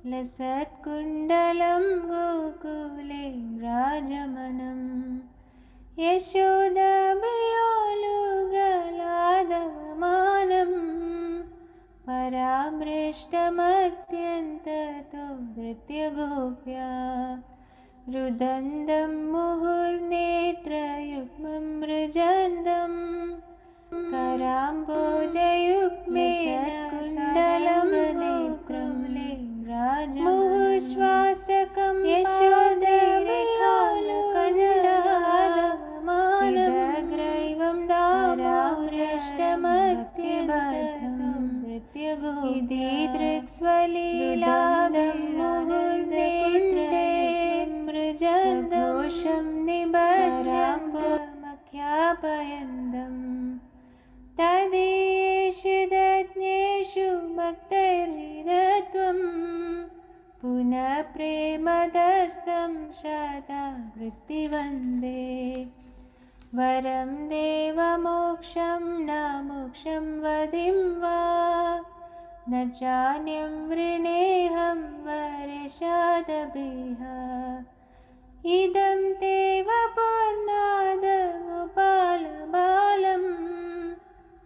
लसत्कुण्डलं गोकुले व्राजमनं यशोदाभियोलुगलादवमानं परामृष्टमत्यन्ततो वृत्यगोप्या रुदन्दं मुहुर्नेत्रयुग्मं मृजन्दं कराम्बोजयुग्मेन कुण्डलं नेत्रं मुहुश्वासकं यशोदरेखालकण्डादमानग्रैवं दारामृष्टमत्यबद्धं दृक्स्वलीलादं मुहुर्नेत्रे मृजन्दघोषं निबध्याम्बमख्यापयन्दम् तदीयेषु दज्ञेषु भक्तैर्जिदत्वं पुनः प्रेमदस्तं शतावृत्तिवन्दे वरं देवमोक्षं न मोक्षं वदिं वा न चान्यं वृणेऽहं वरेशादभिः इदं ते वपुर्नादगोपालबालम्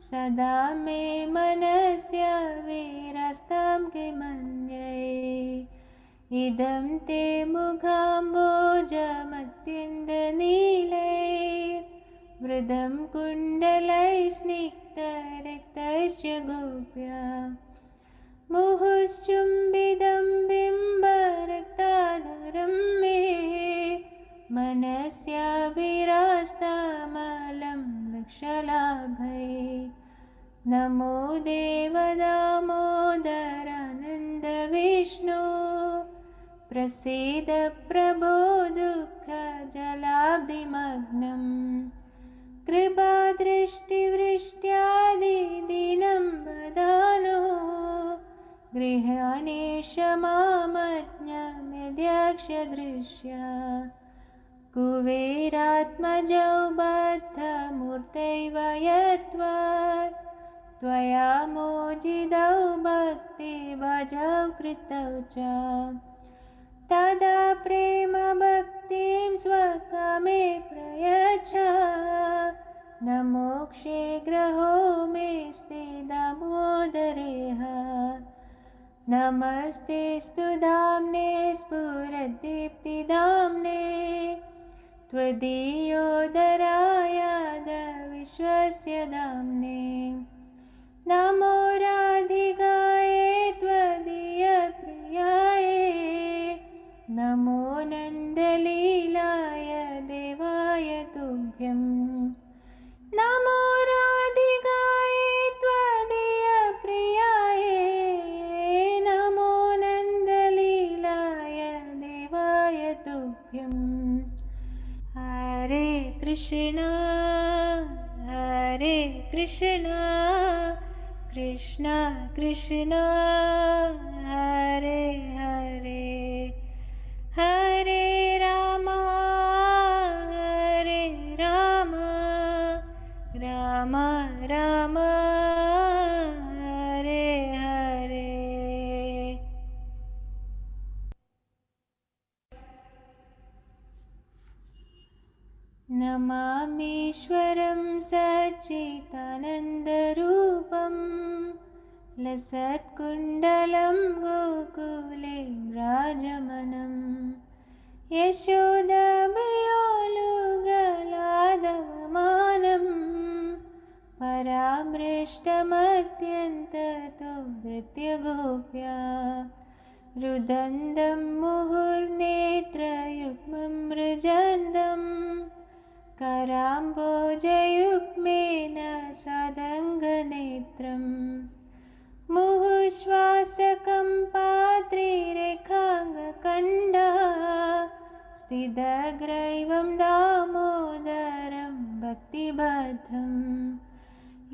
सदा मे मनस्य वीरस्तं किमन्ये इदं ते मुखाम्बोजमत्यन्तनीलैर्वृदं कुण्डलैः स्निग्धरक्तैश्च गोप्या मुहुश्चुम्बितं बिम्बरक्ताधरं मे मनस्याभिरास्तामलं लक्षलाभै नमो देवदामोदरानन्दविष्णो प्रसीद प्रभो दुःखजलाब्धिमग्नं कृपादृष्टिवृष्ट्यादिदीनं वदानो गृहाणेशमामज्ञमेध्यक्षदृश्या कुबेरात्मजौ बद्धमूर्तैव यत्त्वात् त्वया मोजितौ भक्तिभजौ कृतौ च तदा प्रेमभक्तिं स्वकामे प्रयच्छ न मोक्षे ग्रहो मेऽस्ति दामोदरेह नमस्तेऽस्तु धाम्ने स्फुरद्दीप्तिधाम्ने त्वदीयोदरायाद विश्वस्य धाम्ने नमो राधिकायै त्वदीयप्रियायै नमो नन्दलीलाय देवाय तुभ्यं नमो राधिकायै त्वदीयप्रियायै नमो नन्दलीलाय देवाय तुभ्यम् हरे कृष्ण कृष्ण कृष्ण हरे हरे हरे राम राम राम हरे हरे। नमामीश्वरं सच्चिदानन्दरूपं लसत्कुण्डलं गोकुले व्राजमनं यशोदाभियोलुगलादवमानं परामृष्टमत्यन्ततो वृत्यगोप्या रुदन्दं मुहुर्नेत्रयुग्मं मृजन्दं कराम्बोजयुग्मेन सदङ्गनेत्रं मुहुश्वासकं पात्रिरेखाङ्गकण्डा स्थितग्रैवं दामोदरं भक्तिबद्धम्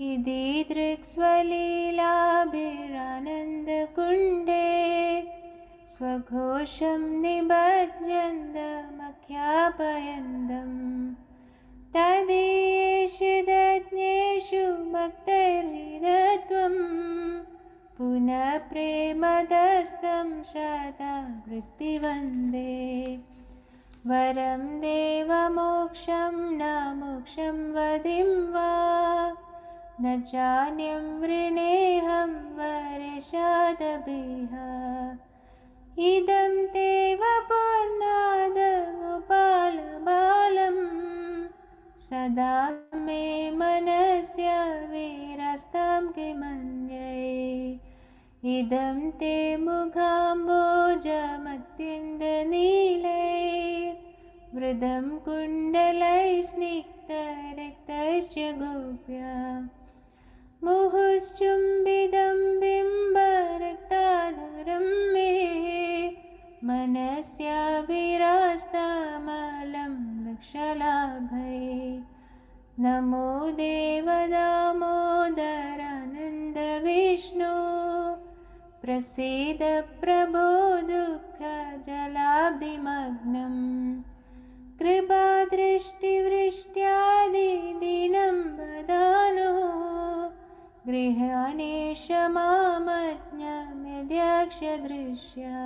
इति दृक्स्वलीलाभिरानन्दकुण्डे स्वघोषं निबध्यन्दमख्यापयन्दम् तदीयेषु दज्ञेषु भक्तैर्जिदत्वं पुनः प्रेमदस्तं शता वृत्तिवन्दे वरं देवमोक्षं न मोक्षं वदिं वा न चान्यं वृणेऽहं वरषादभिः इदं ते वपुर्नादगोपालबालं सदा मे मनस्य वीरस्तं किमन्ये इदं ते मुखाम्बोजमत्यन्तनीलैर्वृदं कुण्डलैस्निग्धरक्तैश्च गोप्या मुहुश्चुम्बितं बिम्बरक्ताधरं मे मनस्याभिरास्तामलं लक्षलाभै नमो देवदामोदरानन्दविष्णो प्रसीद प्रभो दुःखजलाब्धिमग्नम् कृपादृष्टिवृष्ट्यादिदीनं वदानो गृहाणेश मामज्ञाम्यध्यक्षदृश्या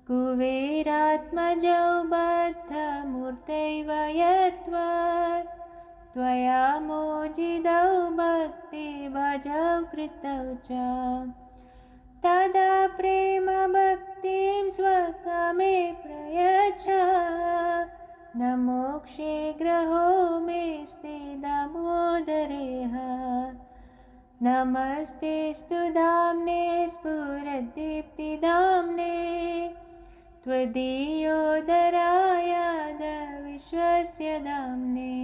कुबेरात्मजौ बद्धमूर्तैव यत्त्वात् त्वया मोचितौ भक्तिभजौ कृतौ च तदा प्रेमभक्तिं स्वकामे प्रयच्छ न मोक्षे ग्रहो मेऽस्ति दामोदरेह नमस्ते स्तुधाम्ने स्फुरदीप्तिदाम्ने त्वदीयोदरायाद विश्वस्य दाम्ने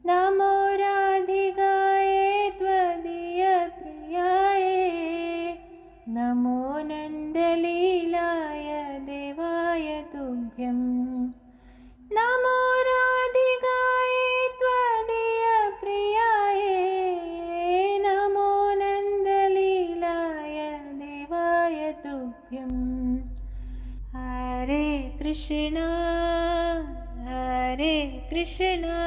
नमो राधिकायै त्वदीयप्रियायै नमो नन्दलीलाय देवाय तुभ्यं नमो राधिकायै त्वदीयप्रियायै नमो नन्दलीलाय देवाय तुभ्यम् हरे Krishna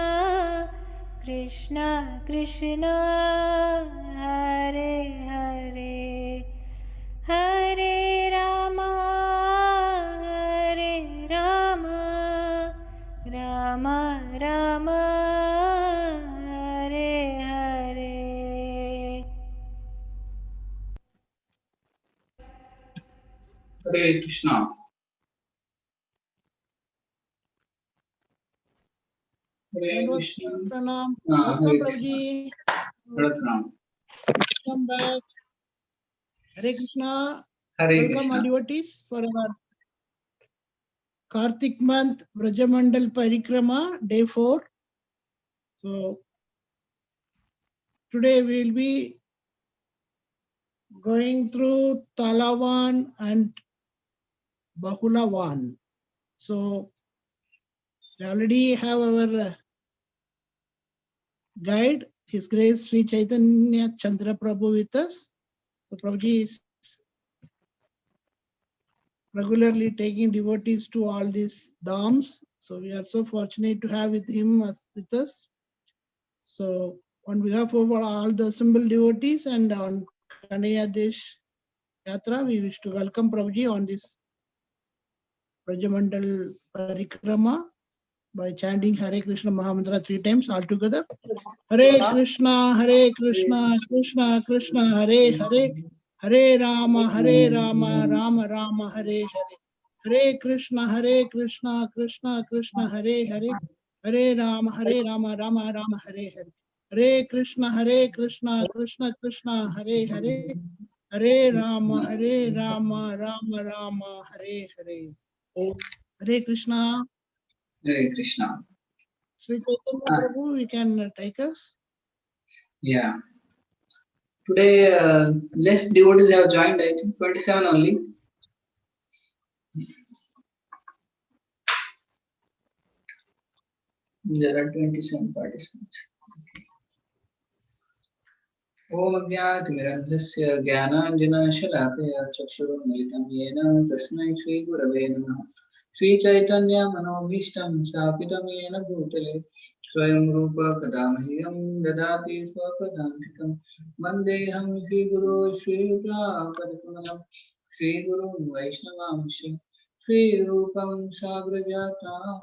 Krishna Krishna Hare Hare Hare Ram Ram Ram Hare Hare Hare Krishna. Hare Krishna. Pranam. Hare Welcome, Krishna. Prabhuji. Pranam. Welcome back. Hare Krishna. Hare Welcome, Krishna. all devotees, for our Karthik month Vrajamandal parikrama, day 4. So, today we will be going through Talavan and Bahulavan. So, we already have our guide, His Grace Sri Chaitanya Chandra Prabhu with us. So, Prabhuji is regularly taking devotees to all these dhams. So we are so fortunate to have with him with us. So on behalf of all the assembled devotees and on Kanayadesh Yatra, we wish to welcome Prabhuji on this Vrajamandal Parikrama by chanting Hare Krishna Mahamantra 3 times altogether. Hare Krishna, Krishna Krishna, Hare Hare, Hare Rama, Rama Rama, Hare Hare. Hare Krishna, Krishna Krishna, Hare Hare, Hare Rama, Rama Rama, Hare Hare. Hare Krishna, Krishna Krishna, Hare Hare, Hare Rama, Rama Rama, Hare Hare. Hare Krishna. Hare Krishna. Sri Chaitanya Prabhu, we can take us. Yeah. Today, less devotees have joined. I think 27 only. There are 27 participants. ओम अज्ञाततिमिरन्धस्य ज्ञानाञ्जनशलाकया चक्षुरुन्मिलितं येन तस्मै श्रीगुरवे नमः। श्रीचैतन्यमनोभीष्टं स्थापितं येन भूतले स्वयं रूप कदा मह्यं ददाति स्वपदान्तिकं वन्देऽहं श्रीगुरो श्रीयुतापदकमलं श्रीगुरुं वैष्णवांश श्रीरूपं साग्रजातां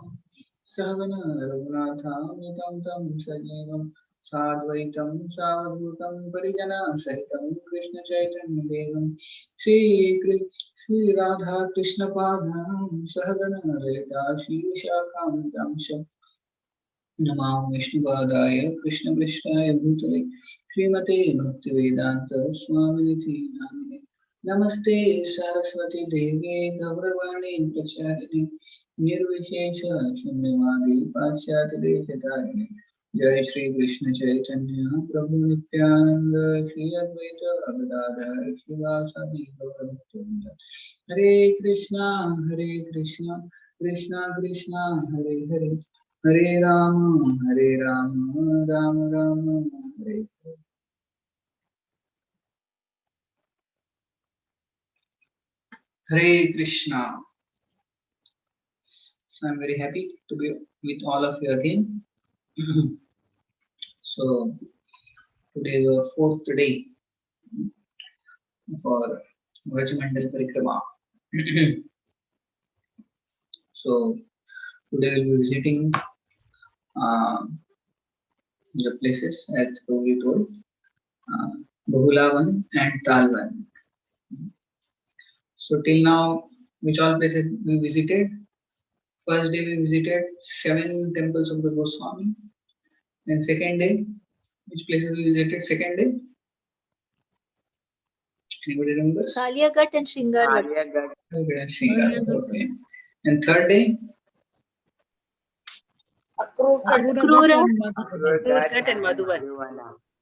सहगण रघुनाथान्वितं तं सजीवं साद्वैतं सावधूतं परिजनसहितं कृष्णचैतन्यदेवं श्रीराधा कृष्णपादां सहगण ललिता श्रीविशाखान्वितांश नमः विष्णुपादाय कृष्णपृष्ठाय भूतले श्रीमते भक्तिवेदांत स्वामिनिधि नामिने नमस्ते सरस्वती देवे गौरवाणी प्रचारिणे निर्विशेष शून्यवादी पाश्चात्य देशधारिणे जय श्री कृष्ण चैतन्य प्रभु नित्यानंद श्री अद्वैत गदाधर श्रीवासादि गौरभक्तवृंद हरे Krishna Krishna Krishna Hare Hare Hare Ram Ram Ram Hare Hare. Hare Krishna. So I'm very happy to be with all of you again. So today is our fourth day for Vrajamandal parikrama. So today we'll be visiting the places as we told, Bahulavan and Talvan. So till now, which all places we visited? First day we visited 7 temples of the Goswami. Then second day, which places we visited second day? Anybody remembers? Kaliagat and Shingargat. Okay. And third day? Akrura. Akrurghat and Madhuban.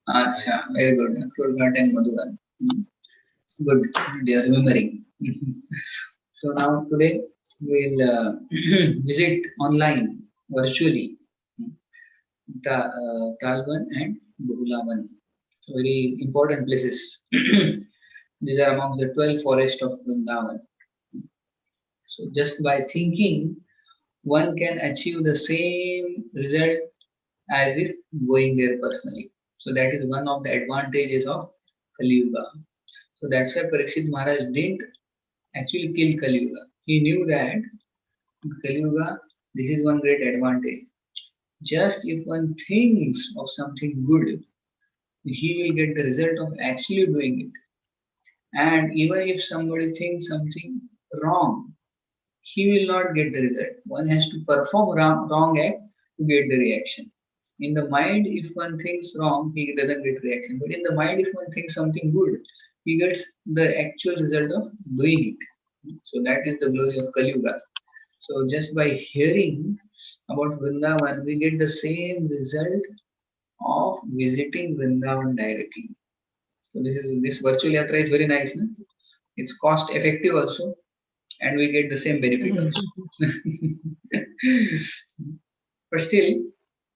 Acha, very good. Akrurghat and Madhuban. Good, they are remembering. So now today we will visit online, virtually, the Talvan and Bahulavan. So very important places. These are among the 12 forests of Vrindavan. So just by thinking, one can achieve the same result as if going there personally. So that is one of the advantages of Kali Yuga. So that's why Parikshit Maharaj didn't actually kill Kali Yuga. He knew that Kali Yuga, this is one great advantage. Just if one thinks of something good, he will get the result of actually doing it. And even if somebody thinks something wrong, he will not get the result. One has to perform wrong act to get the reaction. In the mind, if one thinks wrong, he doesn't get reaction. But in the mind, if one thinks something good, he gets the actual result of doing it. So that is the glory of Kali Yuga. So just by hearing about Vrindavan, we get the same result of visiting Vrindavan directly. So this virtual yatra is very nice. No? It's cost effective also, and we get the same benefit also. But still,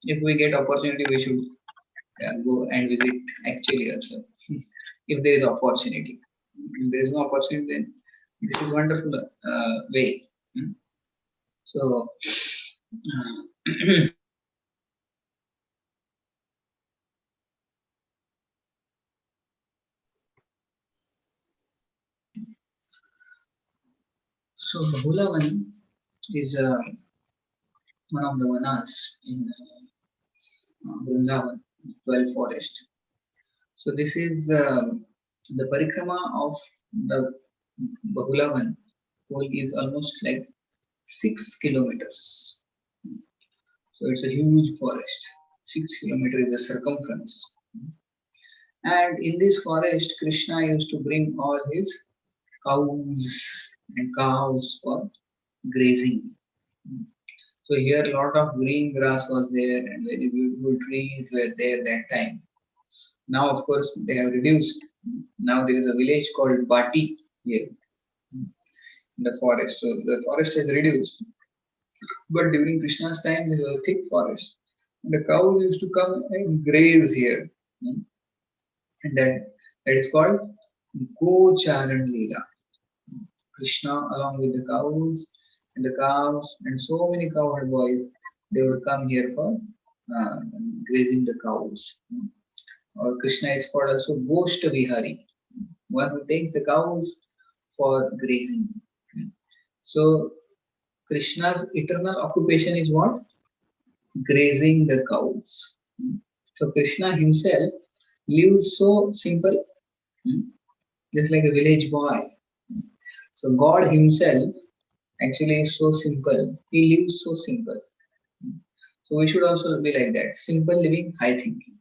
if we get opportunity, we should go and visit actually also. If there is opportunity. If there is no opportunity, then this is wonderful way. So, so Bahulavan is one of the vanas in Vrindavan, 12 forest. So this is the parikrama of the Bahulavan whole is almost like 6 kilometers. So it's a huge forest. 6 kilometers is the circumference. And in this forest, Krishna used to bring all his cows and cows for grazing. So here a lot of green grass was there and very beautiful trees were there that time. Now of course they have reduced. Now there is a village called Bati here in the forest. So the forest has reduced. But during Krishna's time there was a thick forest. The cows used to come and graze here. And that is called Gocharan Leela. Krishna along with the cows and so many cowherd boys, they would come here for uh, grazing the cows. Or Krishna is called also Gosht Vihari, one who takes the cows for grazing. So Krishna's eternal occupation is what? Grazing the cows. So Krishna himself lives so simple, just like a village boy. So God himself actually is so simple. He lives so simple. So we should also be like that. Simple living, high thinking.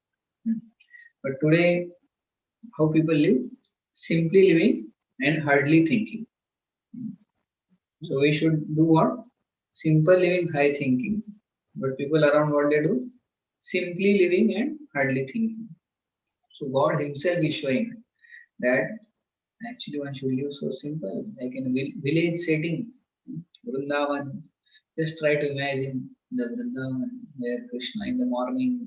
But today, how people live? Simply living and hardly thinking. So we should do what? Simple living, high thinking. But people around what they do? Simply living and hardly thinking. So God himself is showing that actually one should live so simple, like in a village setting, Vrindavan. Just try to imagine the Vrindavan where Krishna in the morning,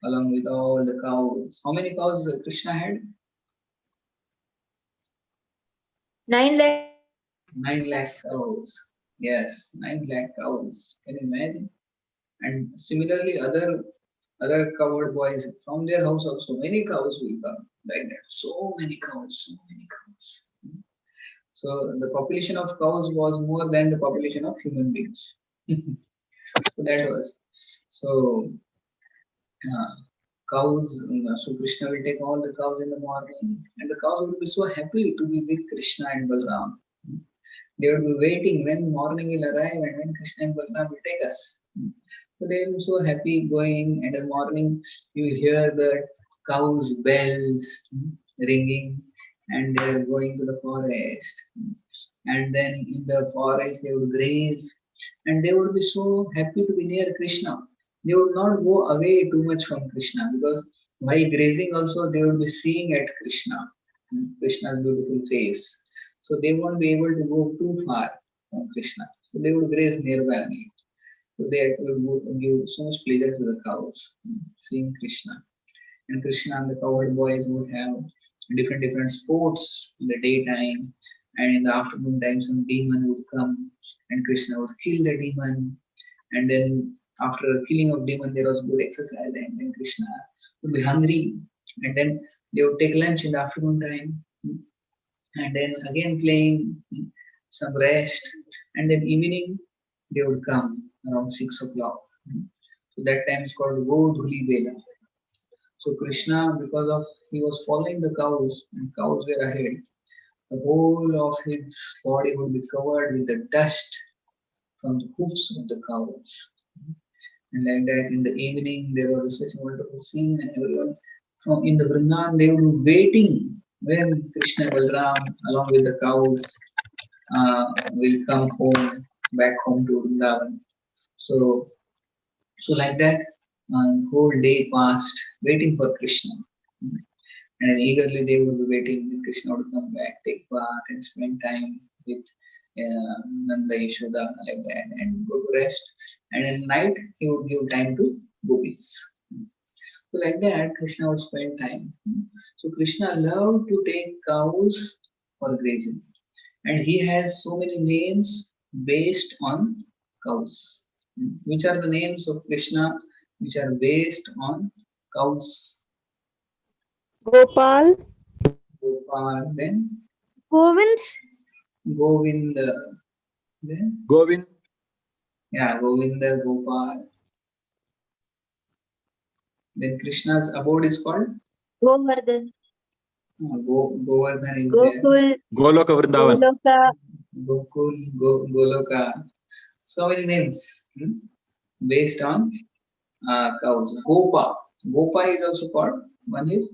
along with all the cows. How many cows Krishna had? 9 lakh. 9 lakh cows. Yes, 9 lakh cows. Can you imagine? And similarly, other covered boys from their house also many cows will come like that. So many cows, so many cows. So the population of cows was more than the population of human beings. So that was so uh, cows. So Krishna will take all the cows in the morning, and the cows would be so happy to be with Krishna and Balram. They would be waiting when morning will arrive and when Krishna and Balram will take us. So they will be so happy going, and in the morning you will hear the cows' bells ringing, and they are going to the forest. And then in the forest they would graze, and they would be so happy to be near Krishna. They would not go away too much from Krishna because while grazing also they would be seeing at Krishna, Krishna's beautiful face. So they won't be able to go too far from Krishna. So they would graze nearby only. So they would give so much pleasure to the cows, seeing Krishna. And Krishna and the cowherd boys would have different sports in the daytime, and in the afternoon time some demon would come and Krishna would kill the demon, and then after killing of demon there was good exercise, and then Krishna would be hungry, and then they would take lunch in the afternoon time, and then again playing, some rest, and then evening they would come around 6 o'clock. So that time is called Godhuli Vela. So Krishna, because of he was following the cows and cows were ahead, the whole of his body would be covered with the dust from the hoofs of the cows. And like that, in the evening, there was such a wonderful scene, and everyone from in the Vrindavan they would be waiting when Krishna and Balram, along with the cows, will come home, back home to Vrindavan. So, so like that, whole day passed waiting for Krishna. And eagerly they would be waiting when Krishna would come back, take bath, and spend time with Nanda Yashoda like that, and go to rest. And at night he would give time to gopis. So like that, Krishna would spend time. So Krishna loved to take cows for grazing, and he has so many names based on cows. Which are the names of Krishna which are based on cows? Gopal, Gopal, then Govind, Govinda, then Govind, yeah, Govinda, Gopal. Then Krishna's abode is called Govardhan, Govardhan is there. Gokul, Goloka Vrindavan. Goloka, Gokul, Goloka. So many names based on cows. Gopa. Gopa is also called. One is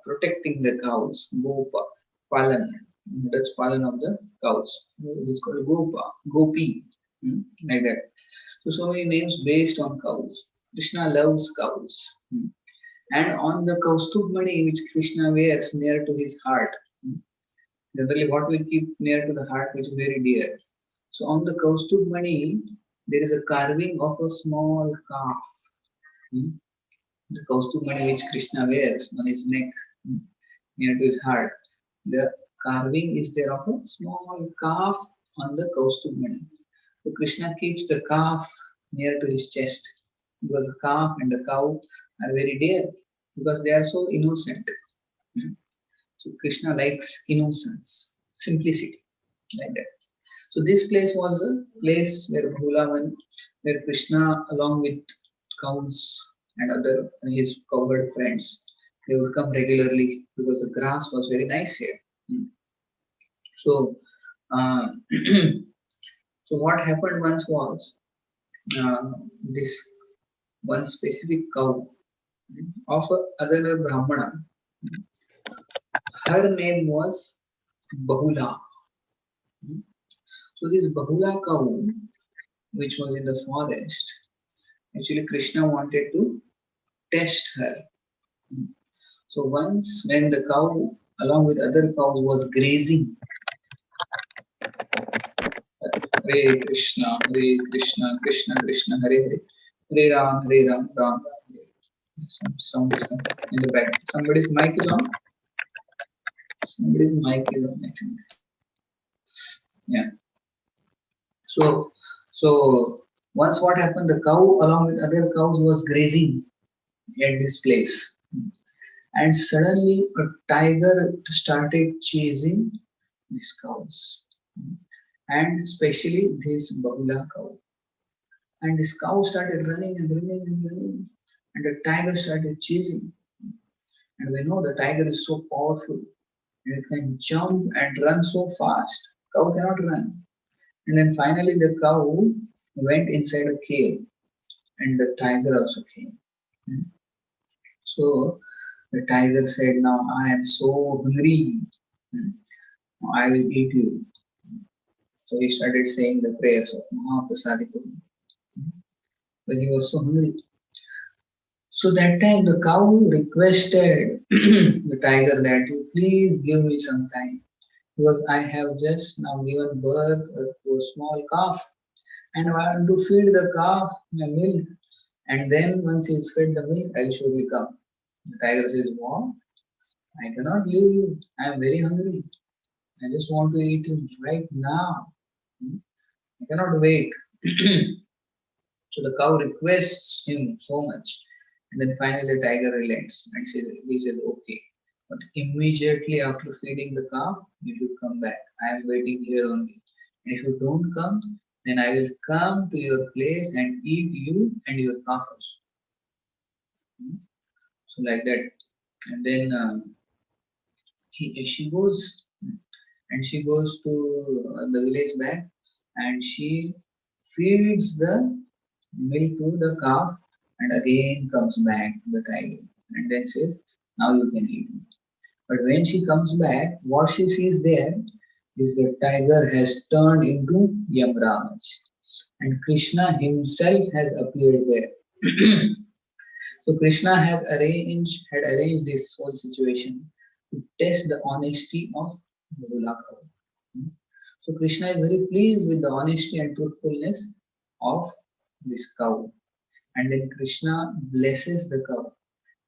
protecting the cows. Gopa. Palan. That's Palan of the cows. It's called Gopa. Gopi. Like that. So many names based on cows. Krishna loves cows. And on the Kaustubh which Krishna wears near to his heart. Generally, what we keep near to the heart, which is very dear. So on the Kaustubh there is a carving of a small calf. The Kaustubh which Krishna wears on his neck, near to his heart. The carving is there of a small calf on the Kaustubh. So Krishna keeps the calf near to his chest. because the calf and the cow are very dear because they are so innocent. Hmm. So Krishna likes innocence, simplicity, like that. So this place was a place where Bhulavan, where Krishna, along with cows and other his cowherd friends, they would come regularly because the grass was very nice here. Hmm. So, uh, so what happened once was this one specific cow of other Brahmana. Her name was Bahula. So this Bahula cow, which was in the forest, actually Krishna wanted to test her. So once when the cow along with other cows was grazing, Hare Krishna, Krishna Krishna, Hare Hare, Hare Ram, Ram Ram, Hare. Some sound is coming in the back. Somebody's mic is on. Somebody's mic is on, I think. Yeah. So once what happened? The cow along with other cows was grazing at this place, and suddenly a tiger started chasing these cows, and especially this Bahula cow. And this cow started running and running and running, and the tiger started chasing. And we know the tiger is so powerful, and it can jump and run so fast. Cow cannot run. And then finally the cow went inside a cave, and the tiger also came. Hmm. So the tiger said, "Now I am so hungry. Hmm. Now I will eat you." So he started saying the prayers of Mahaprasadipur. But he was so hungry. So that time the cow requested the tiger that you please give me some time because I have just now given birth to a small calf and I want to feed the calf my milk, and then once he's fed the milk, I'll surely come. The tiger says, "What? I cannot leave you. I am very hungry. I just want to eat him right now. Hmm? I cannot wait." So the cow requests him so much, and then finally the tiger relents and he says, "Okay, but immediately after feeding the calf, you should come back. I am waiting here only. And if you don't come, then I will come to your place and eat you and your calf also." Hmm? So like that, and then she goes and she goes to the village back and she feeds the milk to the calf and again comes back to the tiger and then says, "Now you can eat me." But when she comes back, what she sees there is the tiger has turned into Yamraj and Krishna himself has appeared there. So Krishna had arranged this whole situation to test the honesty of Bhulaka. So Krishna is very pleased with the honesty and truthfulness of this cow. And then Krishna blesses the cow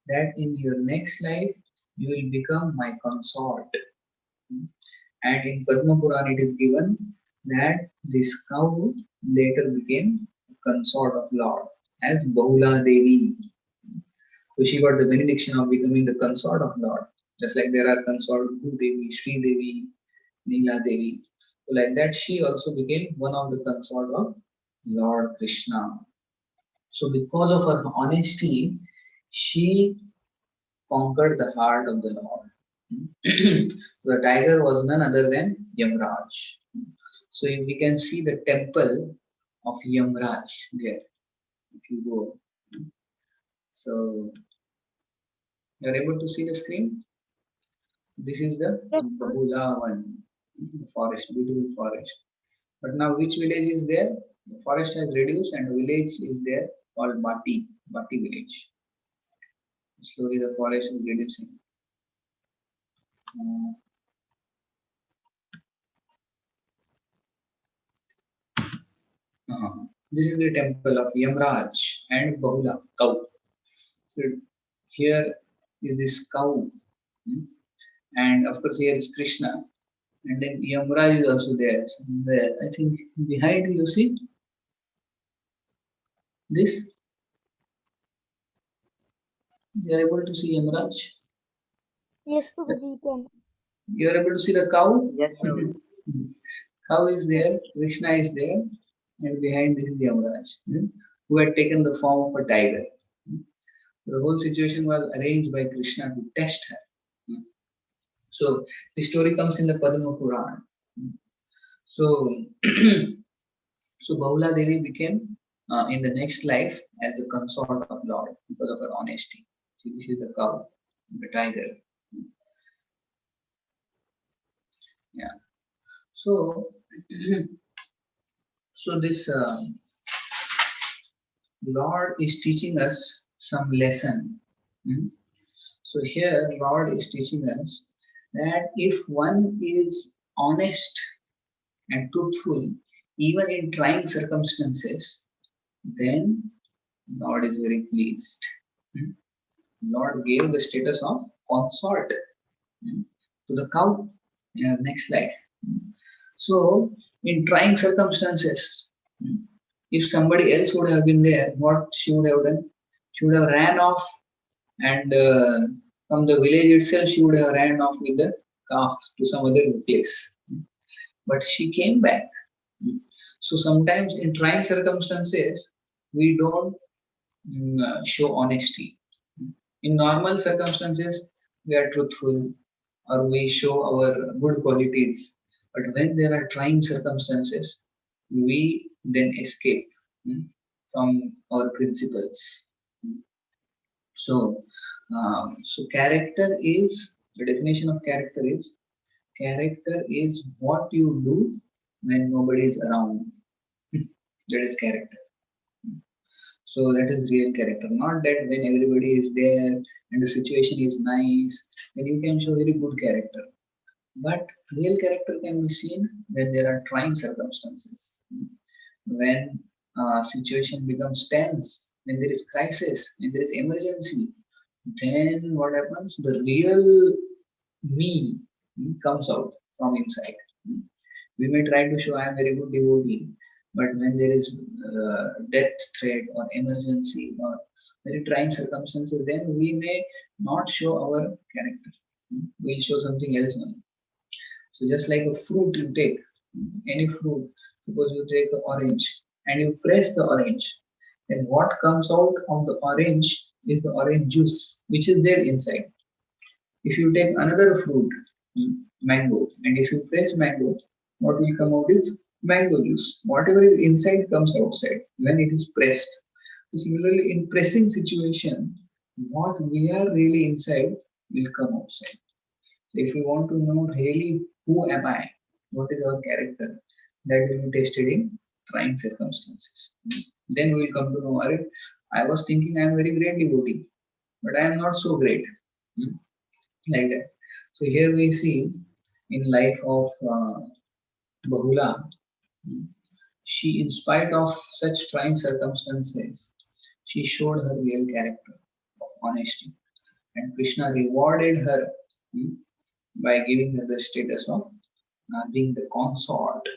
that in your next life you will become my consort. And in Padma Puran it is given that this cow later became a consort of Lord as Bahula Devi. So she got the benediction of becoming the consort of Lord. Just like there are consort Bhu Devi, Sri Devi, Neela Devi. So like that, she also became one of the consort of Lord Krishna. So because of her honesty, she conquered the heart of the Lord. The tiger was none other than Yamraj. So we can see the temple of Yamraj there if you go. So you are able to see the screen. This is the Bahula one, the forest, beautiful forest. But now which village is there? The forest has reduced and a village is there called Bati village. Slowly the forest is reducing. This is the temple of Yamraj and Bahula, cow. So here is this cow. And of course here is Krishna. And then Yamraj is also there. Somewhere. I think behind you see this. You are able to see Yamaraj? Yes, Prabhuji, you can. You are able to see the cow? Yes, Prabhuji. Cow is there, Krishna is there, and behind this is Yamaraj, who had taken the form of a tiger. The whole situation was arranged by Krishna to test her. So the story comes in the Padma Purana. So, so Bahula Devi became in the next life as the consort of Lord because of her honesty. See, this is the cow, the tiger. Yeah. So, so this Lord is teaching us some lesson. So here Lord is teaching us that if one is honest and truthful, even in trying circumstances, then Lord is very pleased. Lord gave the status of consort to the cow. Next slide. So, in trying circumstances, if somebody else would have been there, what she would have done? She would have ran off, and from the village itself, she would have ran off with the calf to some other place. But she came back. So sometimes in trying circumstances, we don't show honesty. In normal circumstances, we are truthful or we show our good qualities. But when there are trying circumstances, we then escape from our principles. So, so character is the definition of character is what you do when nobody is around. That is character. So that is real character. Not that when everybody is there and the situation is nice, then you can show very good character. But real character can be seen when there are trying circumstances, when situation becomes tense, when there is crisis, when there is emergency. Then what happens? The real me comes out from inside. We may try to show I am very good devotee, but when there is death threat or emergency or very trying circumstances, then we may not show our character. We show something else only. So just like a fruit you take, any fruit, suppose you take the orange and you press the orange, then what comes out of the orange is the orange juice, which is there inside. If you take another fruit, mango, and if you press mango, what will come out is mango juice. Whatever is inside comes outside when it is pressed. So similarly, in pressing situation, what we are really inside will come outside. So if you want to know really who am I, what is our character, that will be tested in trying circumstances. Then we will come to know, I was thinking I am very great devotee, but I am not so great. Like that. So here we see in life of Bahula, she, in spite of such trying circumstances, she showed her real character of honesty, and Krishna rewarded her by giving her the status of being the consort.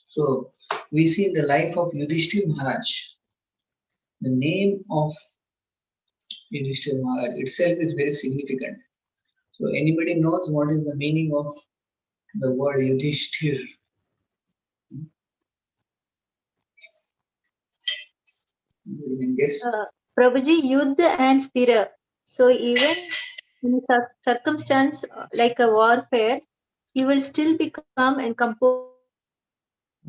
So we see in the life of Yudhishthir Maharaj, the name of Yudhishthir Maharaj itself is very significant. So anybody knows what is the meaning of the word Yudhishthir? You can guess. Prabhuji, Yuddha and Sthira. So even in a circumstance like a warfare, he will still become and composed.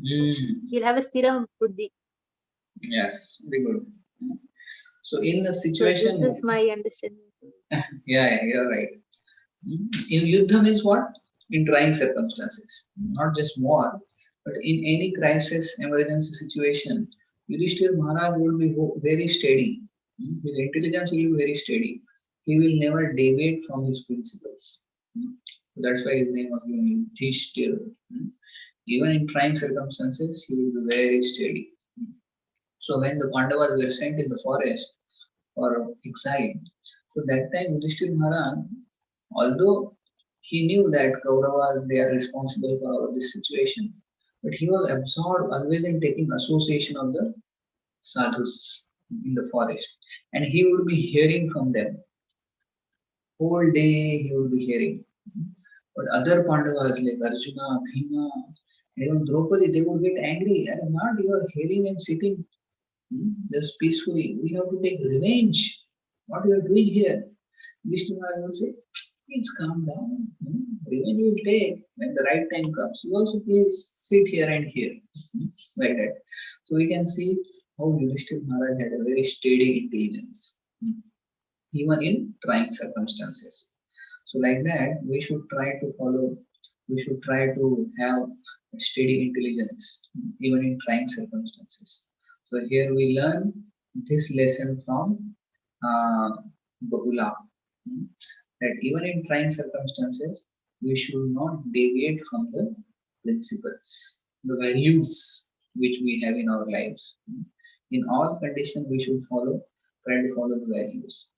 He'll have a Sthira Buddhi. Yes, very good. So in a situation, So this is my understanding. yeah, you're right. In Yuddha means what? In trying circumstances, not just war, but in any crisis, emergency situation, Yudhishthir Maharaj will be very steady. His intelligence will be very steady. He will never deviate from his principles. That's why his name was given Yudhishthir. Even in trying circumstances, he will be very steady. So when the Pandavas were sent in the forest for exile, so that time Yudhishthir Maharaj, although he knew that Kauravas, they are responsible for this situation, but he was absorbed always in taking association of the sadhus. in the forest, and he would be hearing from them. Whole day he would be hearing. But other Pandavas like Arjuna, Bhima, even Draupadi, they would get angry. And not you are hearing and sitting just peacefully. We have to take revenge. What you are doing here? Vishnu Maharaj will say, please calm down. Revenge we will take when the right time comes. You also please sit here and hear. Like that. So we can see how Yudhishthira Maharaj had a very steady intelligence, even in trying circumstances. So like that, we should try to follow, we should try to have a steady intelligence, even in trying circumstances. So here we learn this lesson from Bahula, that even in trying circumstances, we should not deviate from the principles, the values which we have in our lives. In all conditions, we should try to follow the values.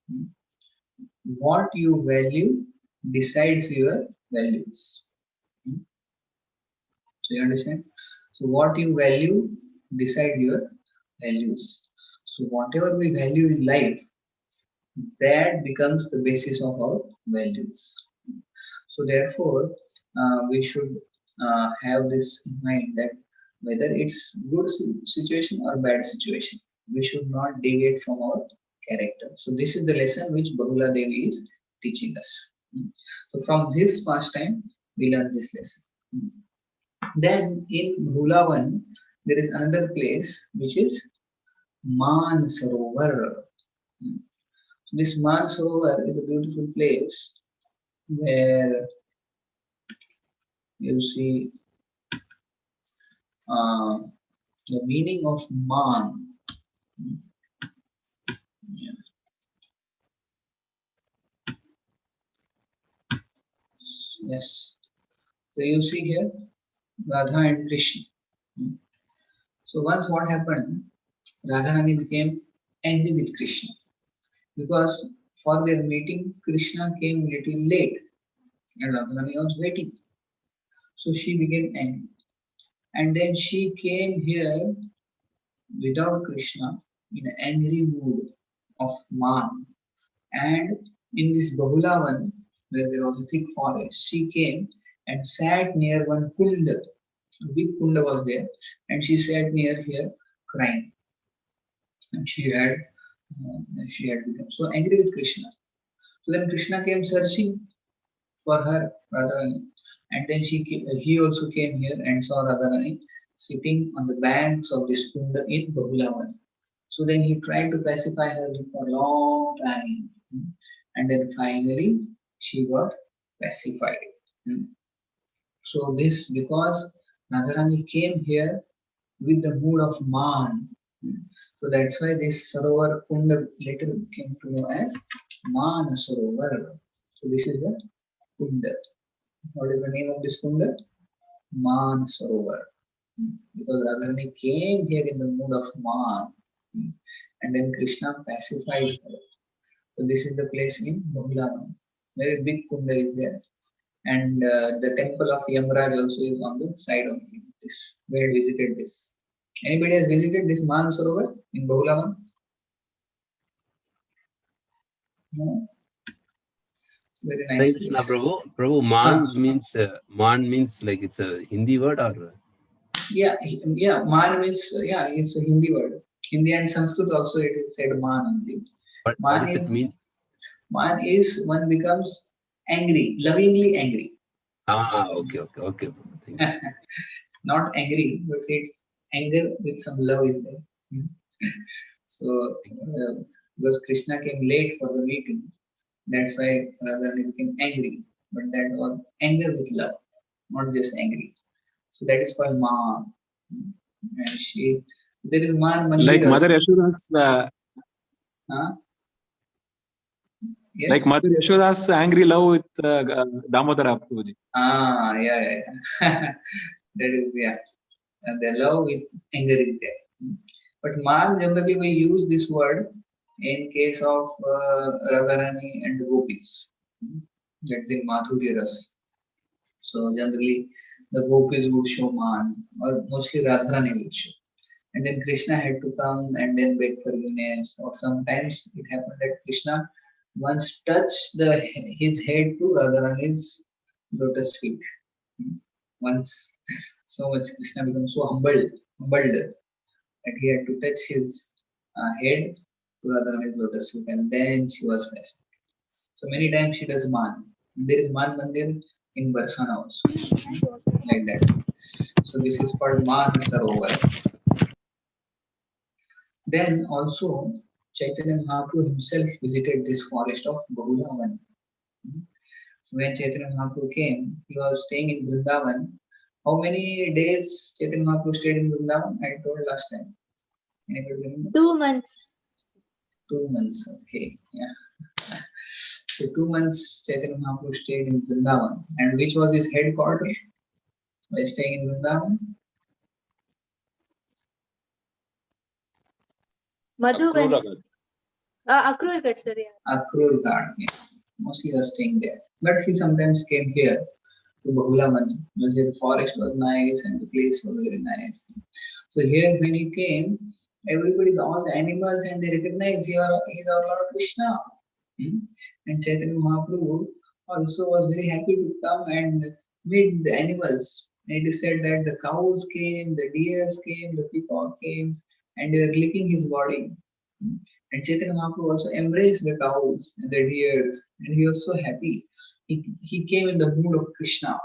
What you value decides your values. So you understand? So what you value decide your values. So whatever we value in life, that becomes the basis of our values. So therefore, we should have this in mind, that whether it's good situation or bad situation, we should not deviate from our character. So this is the lesson which Bahula Devi is teaching us. So from this pastime, we learn this lesson. Then in Bhulavan, there is another place which is Man Sarovar. So this Man Sarovar is a beautiful place where you see the meaning of Man. Yeah. Yes. So you see here Radha and Krishna. So once what happened, Radharani became angry with Krishna because for their meeting Krishna came little late and Radharani was waiting. So she became angry. And then she came here without Krishna in an angry mood of Man. And in this Bahulavan, where there was a thick forest, she came and sat near one kunda. A big kunda was there, and she sat near here crying. And she had become so angry with Krishna. So then Krishna came searching for her, Radharani, and then he also came here and saw Radharani sitting on the banks of this kunda in Bahulavan. So then he tried to pacify her for a long time, and then finally she got pacified. So this because Radharani came here with the mood of Man. So that's why this Sarovar Kunda later came to know as Man Sarovar. So this is the Kunda. What is the name of this Kunda? Man Sarovar. Because Radharani came here in the mood of Man. And then Krishna pacified her. So this is the place in Bahulavan. Very big Kunda is there. And the temple of Yamraj also is on the side of this. We had visited this. Anybody has visited this Man Sarovar in Bahulavan? No? Very nice place. Krishna Prabhu, Man means like it's a Hindi word or? Yeah, Man means, it's a Hindi word. Hindi and Sanskrit also it is said Man only. What does it mean? Man is one becomes angry, lovingly angry. Okay. Thank you. Not angry, but it's anger with some love is there. So because Krishna came late for the meeting, that's why Radharani became angry. But that was anger with love, not just angry. So that is called Ma. And there is Man Mandir. Like Mother Yashoda's. Yes? Like Mother Yashoda's angry love with Damodara Prabhuji. Yeah. That is, and the love with anger is there. But Man, generally we use this word in case of Radharani and the Gopis. That's in Madhurya Ras. So generally the Gopis would show Man, or mostly Radharani would show. and then Krishna had to come and then beg forgiveness. Or sometimes it happened that Krishna once touched his head to Radharani's lotus feet. Once, so much Krishna became so humbled that he had to touch his head to Radharani's lotus feet, and then she was blessed. So many times she does man. There is man mandir in Barsana also, like that. So this is called Man Sarovar. Then also Chaitanya Mahaprabhu himself visited this forest of Bahulavan. So when Chaitanya Mahaprabhu came, he was staying in Vrindavan. How many days Chaitanya Mahaprabhu stayed in Vrindavan? I told last time. Anybody remember? 2 months. 2 months, okay, yeah. So 2 months Chaitanya Mahaprabhu stayed in Vrindavan. And which was his headquarters by staying in Vrindavan? Madhuban. Akrurgarh, sorry. Akrurgarh, yes. Mostly he was staying there. But he sometimes came here to Bahulavan. The forest was nice and the place was very nice. So here when he came, everybody, all the animals, and they recognized he is our Lord Krishna. And Chaitanya Mahaprabhu also was very happy to come and meet the animals. And it is said that the cows came, the deers came, the peacock came, and they were licking his body. And Chaitanya Mahaprabhu also embraced the cows and the deers, and he was so happy. He came in the mood of Krishna,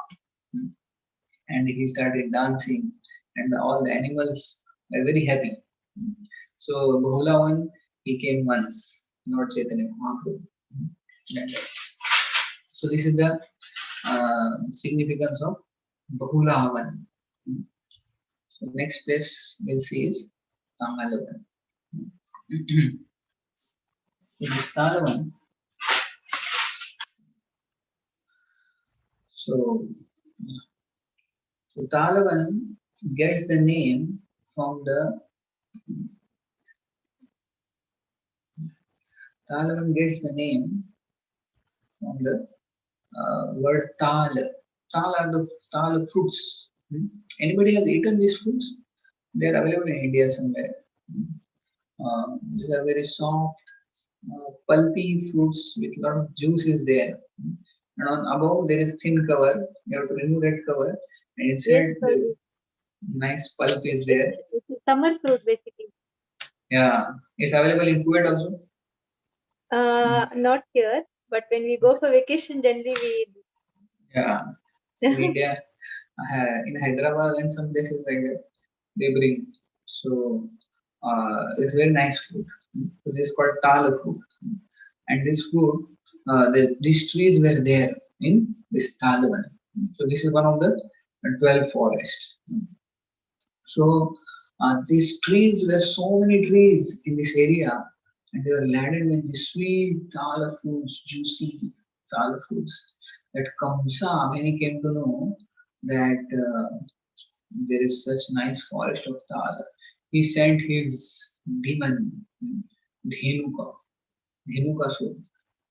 and he started dancing, and all the animals were very happy. So Bahulavan, he came once, Lord Chaitanya Mahaprabhu. So this is the significance of Bahulavan. So next place we'll see is Tamalavan. This Talavan. So Talavan gets the name from the word tal. Tal are the tal fruits. Anybody has eaten these fruits? They are available in India somewhere. These are very soft, pulpy fruits with a lot of juice is there. And on above there is thin cover. You have to remove that cover, and inside the nice pulp is there. It's summer fruit basically. Yeah, it's available in Kuwait also. Not here, but when we go for vacation, generally we eat. Yeah, in India, in Hyderabad and some places like that, they bring. So it's very nice fruit. So this is called tala fruit, and this fruit, these trees were there in this Talavan. So this is one of the 12 forests. So these trees were so many trees in this area, and they were laden with the sweet tala fruits, juicy tala fruits. That Kamsa, when he came to know that there is such nice forest of tala, he sent his demon Dhenukasur,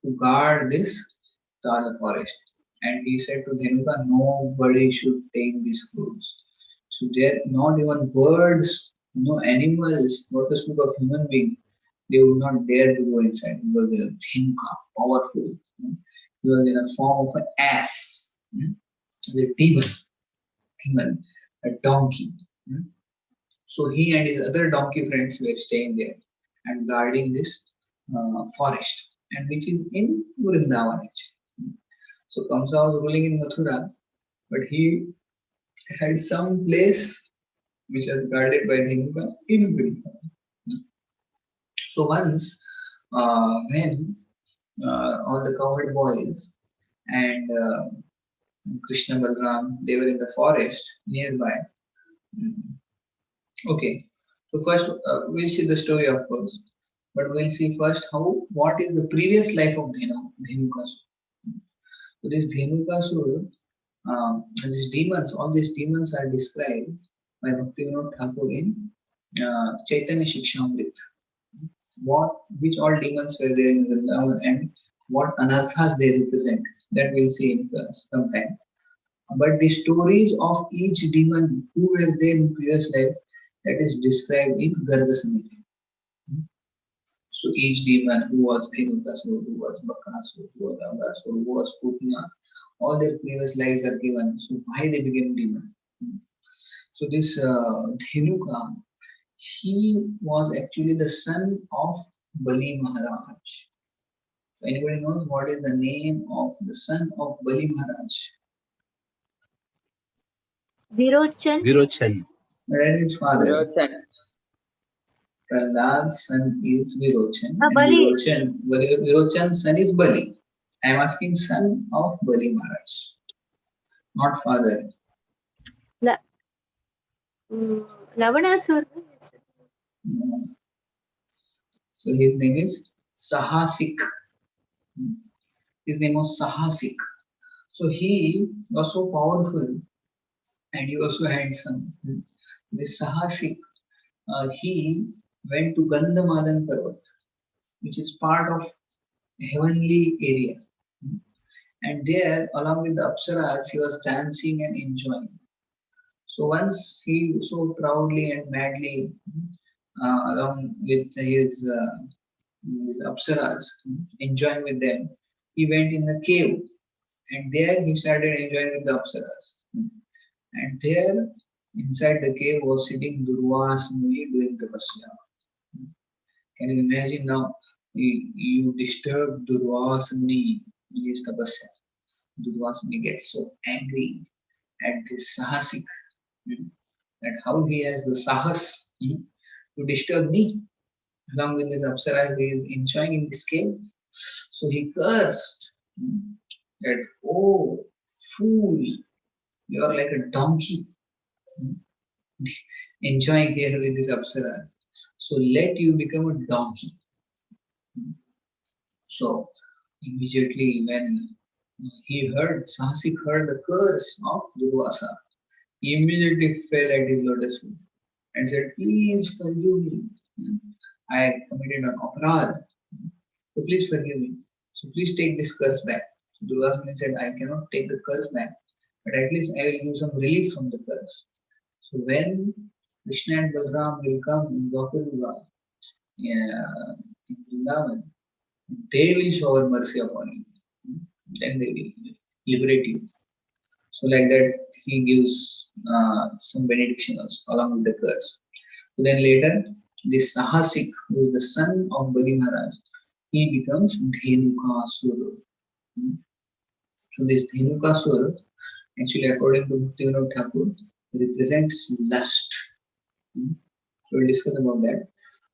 to guard this tala forest. And he said to Dhenuka, nobody should take these fruits. So there, not even birds, no animals, not to speak of human being, they would not dare to go inside because they are Dhenuka, powerful. He was in a form of an ass, the demon, a donkey. So he and his other donkey friends were staying there and guarding this forest, and which is in Vrindavan. So Kamsa was ruling in Mathura, but he had some place which was guarded by Dhenuka in Vrindavan. So once, when all the cowherd boys and Krishna Balram, they were in the forest nearby. Okay, so first we'll see the story, of course, but we'll see first what is the previous life of Dhenukasur. So this Dhenukasur, these demons, all these demons are described by Bhaktivinoda Thakur in Chaitanya Shikshamrit. Which all demons were there in Vrindavan and what anarthas they represent, that we'll see in some time. But the stories of each demon who were there in previous life, that is described in Garga Samhita. So each demon, who was Dhenukasur, who was Bakasur, who was Agasur, who was Putna, all their previous lives are given. So why they became demon? So this Dhenuka, he was actually the son of Bali Maharaj. So anybody knows what is the name of the son of Bali Maharaj? Virochan. Virochan. Where is his father? Virochan. Prahlad's son is Virochan. And Bali. Virochan's son is Bali. I am asking son of Bali Maharaj, not father. Lavanasur. No. So his name is Sahasik. His name was Sahasik. So he was so powerful and he was so handsome. This Sahasik, he went to Gandhamadan Parvat, which is part of heavenly area. And there, along with the Apsaras, he was dancing and enjoying. So once he so proudly and madly, along with his Apsaras, enjoying with them, he went in the cave. And there he started enjoying with the Apsaras. And there, inside the cave, was sitting Durvas Muni doing tapasya. Can you imagine now? You disturb Durvas Muni in his tapasya. Durvas Muni gets so angry at this Sahasik, that how he has the Sahas to disturb me. Along with his Apsara, he is enjoying in this cave. So he cursed that, oh, fool, you are like a donkey enjoying here with his Apsaras. So let you become a donkey. So immediately when he heard, Sahasik heard the curse of Durvasa, he immediately fell at his lotus feet and said, please forgive me. I committed an aparad. So please forgive me. So please take this curse back. So Durvasa said, I cannot take the curse back, but at least I will give some relief from the curse. So when Krishna and Balram will come in Dwapara in Vrindavan, they will shower mercy upon you. Then they will liberate you. So like that, he gives some benedictions along with the curse. So then later, this Sahasik, who is the son of Bali Maharaj, he becomes Dhenukasur. So this Dhenukasur, actually according to Bhaktivinoda Thakur, represents lust. So we'll discuss about that.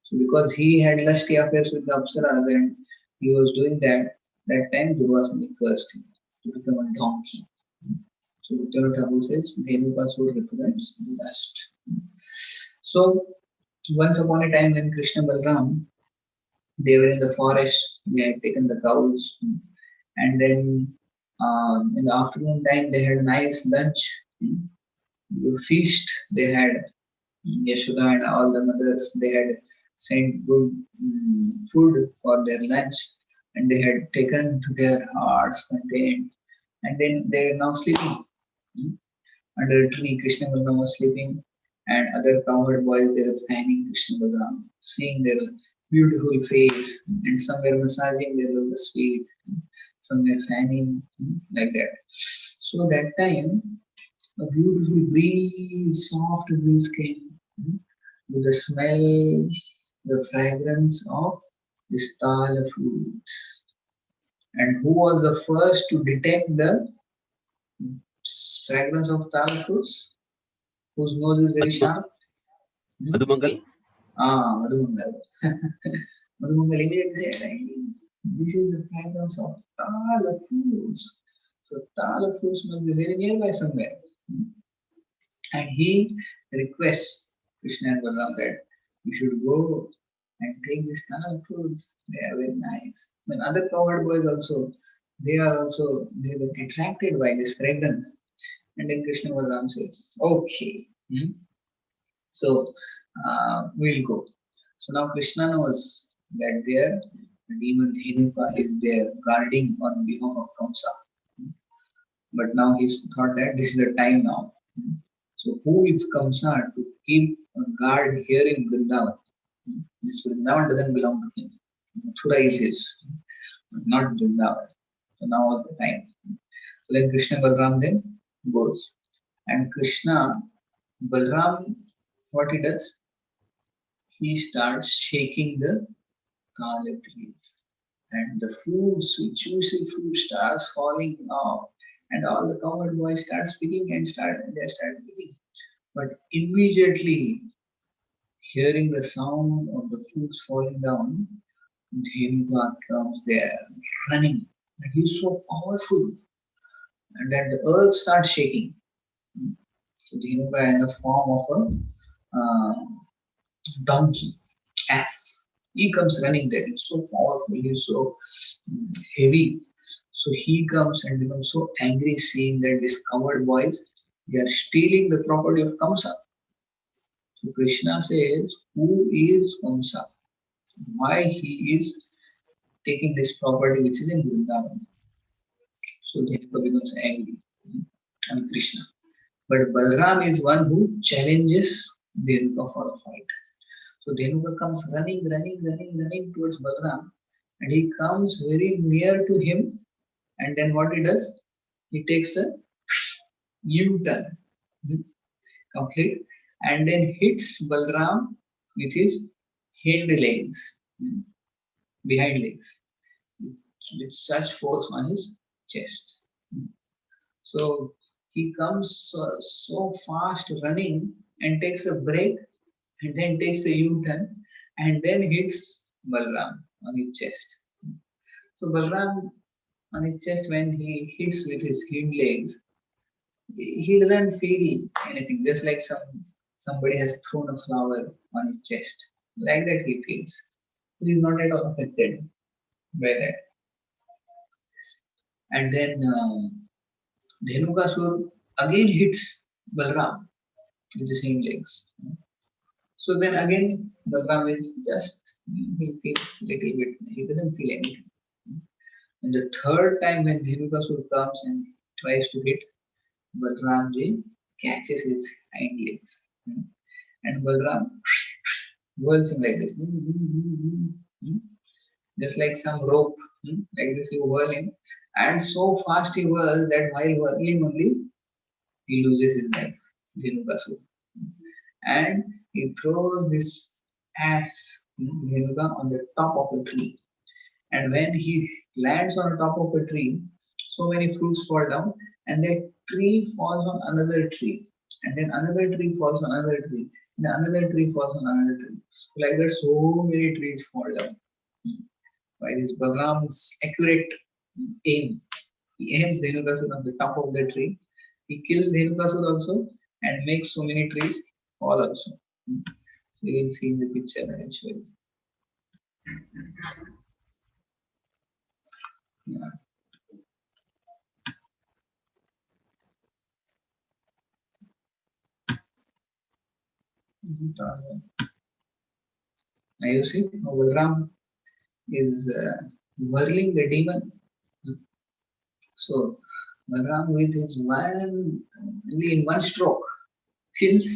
So because he had lusty affairs with the Apsaras and he was doing that time Durvasana cursed him to become a donkey. So Bhaktivinoda Thakur says Dhenukasur represents lust. So once upon a time when Krishna Balram, they were in the forest, they had taken the cows, and then in the afternoon time they had a nice lunch, feast. They had Yashoda and all the mothers, they had sent good food for their lunch, and they had taken to their hearts content, and then they were now sleeping under a tree. Krishna Balram was sleeping, and other cowherd boys, they were fanning Krishna Balram, seeing their beautiful face, and some were massaging their lotus feet, some were fanning, like that. So that time, a beautiful breeze, soft breeze came with the smell, the fragrance of this tala fruits. And who was the first to detect the fragrance of tala fruits? Whose nose is very sharp? Madhumangal. Madhumangal. Madhumangal immediately said, this is the fragrance of tala fruits. So tala fruits must be very nearby somewhere. And he requests Krishna and Balram that we should go and take these tala fruits. They are very nice. Then other cowherd boys also, they were attracted by this fragrance. And then Krishna Balram says, okay. So we'll go. So now Krishna knows that their demon Dhenuka is there guarding on behalf of Kamsa. But now he's thought that this is the time now. So who is Kamsa to keep guard here in Vrindavan. This Vrindavan doesn't belong to him. Mathura is his, not Vrindavan. So now was the time. So then Krishna Balram then goes. And Krishna, Balram, what he does? He starts shaking the kala trees. And the fruits, juicy fruit starts falling off. And all the cowherd boys start speaking and they start eating. But immediately, hearing the sound of the fruits falling down, Dhenuka comes there running. And he's so powerful. And then the earth starts shaking. So Dhenuka in the form of a donkey, ass. He comes running there. He's so powerful. He's so heavy. So he comes and becomes so angry seeing that these coward boys, they are stealing the property of Kamsa. So Krishna says, who is Kamsa? Why he is taking this property which is in Vrindavan? So Dhenuka becomes angry and Krishna. But Balram is one who challenges Dhenuka for a fight. So Dhenuka comes running towards Balram, and he comes very near to him, and then what he does? He takes a U-turn, complete, and then hits Balram with his hind legs, behind legs, with such force on his chest. So he comes so fast running and takes a break and then takes a U-turn and then hits Balram on his chest. So Balram on his chest, when he hits with his hind legs, he doesn't feel anything, just like somebody has thrown a flower on his chest. Like that he feels. He is not at all affected by that. And then Dhenukasur again hits Balram with his hind legs. So then again, Balram is just, he feels little bit, he doesn't feel anything. And the third time when Dhenukasur comes and tries to hit, Balramji catches his hind legs. And Balram whirls him like this. Just like some rope, like this he whirl him. And so fast he whirls that while whirling only, he loses his life, Dhenukasur. And he throws this ass, Dhenuka, on the top of a tree. And when he lands on the top of a tree, so many fruits fall down, and that tree falls on another tree. And then another tree falls on another tree. And another tree falls on another tree. Like that, so many trees fall down. By this Balram's accurate aim, he aims Dhenukasur on the top of the tree. He kills Dhenukasur also and makes so many trees fall also. So you will see in the picture eventually. Yeah. Now you see how Balram is whirling the demon. So Balram with his only in one stroke kills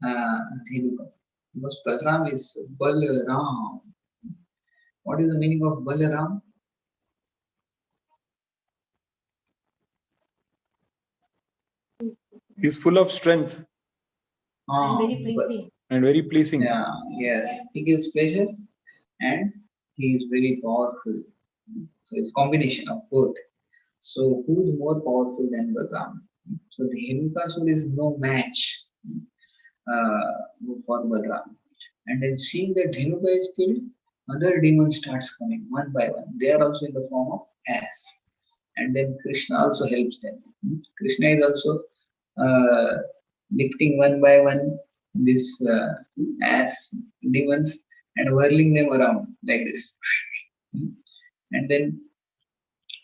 Dhenuka. Because Balram is Balaram. What is the meaning of Balaram? He's full of strength And very pleasing. and very pleasing. Yeah, yes. He gives pleasure and he is very powerful. So it's combination of both. So who is more powerful than Balram? So the Dhenukasur is no match for Balram. And then seeing that Dhenuka is killed, other demons starts coming one by one. They are also in the form of ass. And then Krishna also helps them. Krishna is also lifting one by one this ass demons and whirling them around like this. And then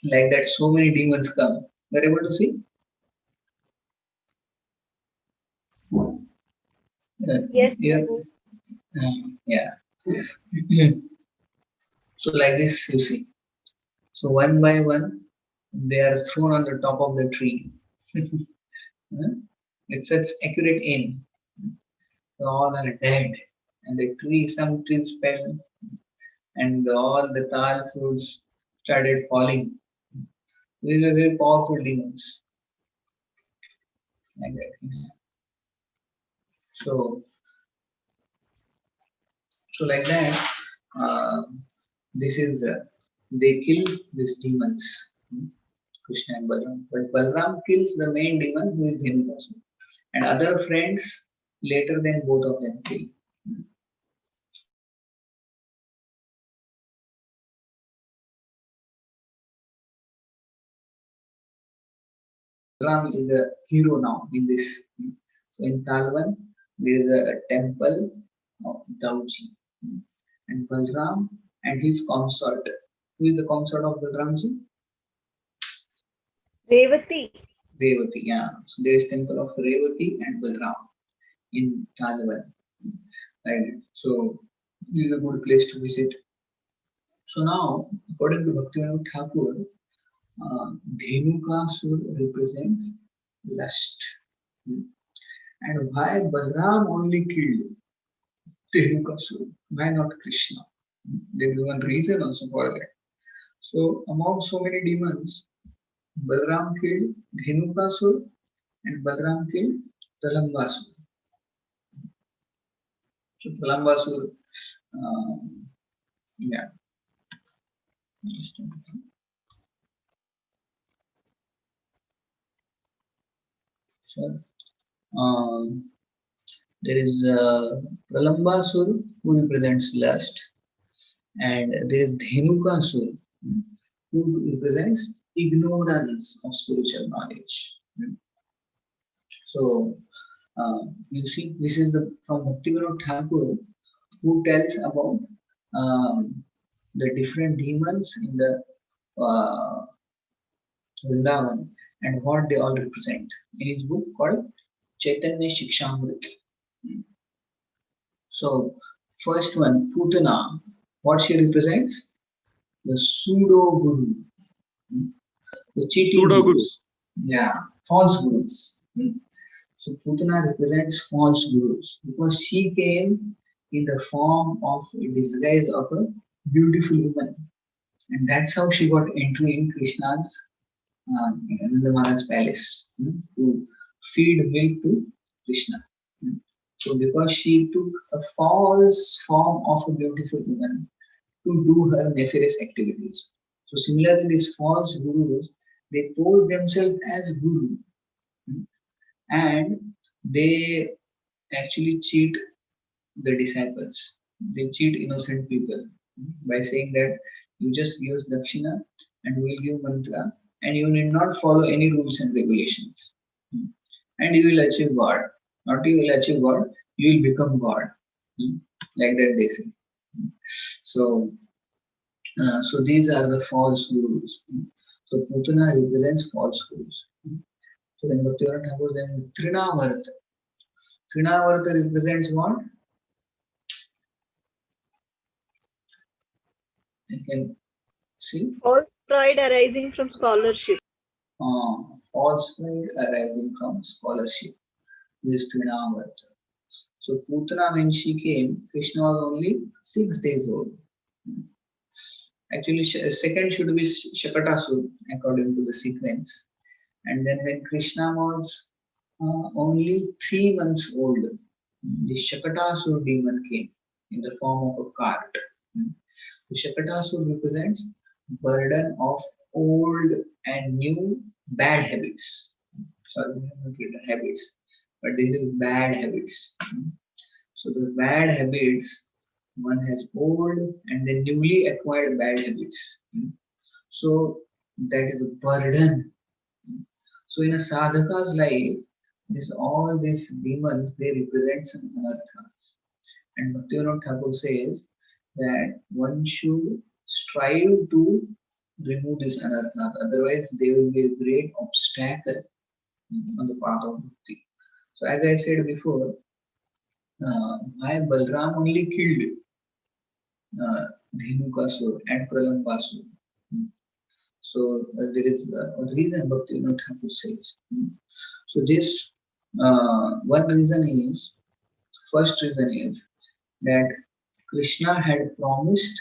like that so many demons come. You're able to see? Yes, Yeah. Prabhu. Yeah. So like this you see. So one by one they are thrown on the top of the tree. With such accurate aim. all are dead, and some trees fell, and all the tal fruits started falling. These are very powerful demons. Like that. So like that, this is they kill these demons, Krishna and Balram. But Balram kills the main demon, who is Dhenukasura, and other friends later than both of them kill. Balram is a hero now in this. So in Talvan, there is a temple of Dauji, and Balram and his consort. Who is the consort of Balramji? Revati. Revati, yeah. So there is temple of Revati and Balram in Talvan. Right. So this is a good place to visit. So now, according to Bhaktivinoda Thakur, Dhenukasur represents lust. And why Balram only killed Dhenukasur? Why not Krishna? There is one reason also for that. So among so many demons, Balram killed Dhenukasur and Balram killed Pralambasur. So Pralambasur, yeah. So there is Pralambasur, who represents lust, and there is Dhenukasur, who represents ignorance of spiritual knowledge. So you see, this is from Bhaktivinoda Thakur, who tells about the different demons in the Vrindavan and what they all represent in his book called Chaitanya Shikshamrit. So first one, Putana, what she represents? The pseudo guru, the cheating Pseudo guru. gurus. Yeah, false gurus. So Putana represents false gurus because she came in the form of a disguise of a beautiful woman, and that's how she got entry in Krishna's Nandamana's palace to feed milk to Krishna. So because she took a false form of a beautiful woman to do her nefarious activities. So similarly, these false gurus, they pose themselves as guru, and they actually cheat the disciples. They cheat innocent people by saying that you just use dakshina and we will give mantra, and you need not follow any rules and regulations, and you will achieve God. Not you will achieve God, you will become God. Like that they say. So these are the false gurus. So Putana represents false gurus. So then Bhaktivinoda Thakur, then Trinavarta. Trinavarta represents what? You can see. False pride arising from scholarship. False pride arising from scholarship. This is Trinavarta. So Putana, when she came, Krishna was only 6 days old. Actually, second should be Shakatasur according to the sequence. And then when Krishna was only 3 months old, the Shakatasur demon came in the form of a cart. The Shakatasur represents burden of old and new bad habits. Sorry, not habits, but this is bad habits. So the bad habits, one has old and then newly acquired bad habits. So that is a burden. So in a sadhaka's life, all these demons, they represent some anarthas. And Bhaktivinoda Thakur says that one should strive to remove these anarthas, otherwise they will be a great obstacle on the path of bhakti. So as I said before, why Balram only killed Dhenukasur and Pralambasur. So there is a reason Bhaktivinoda Thakur says. So this one reason is First reason is that Krishna had promised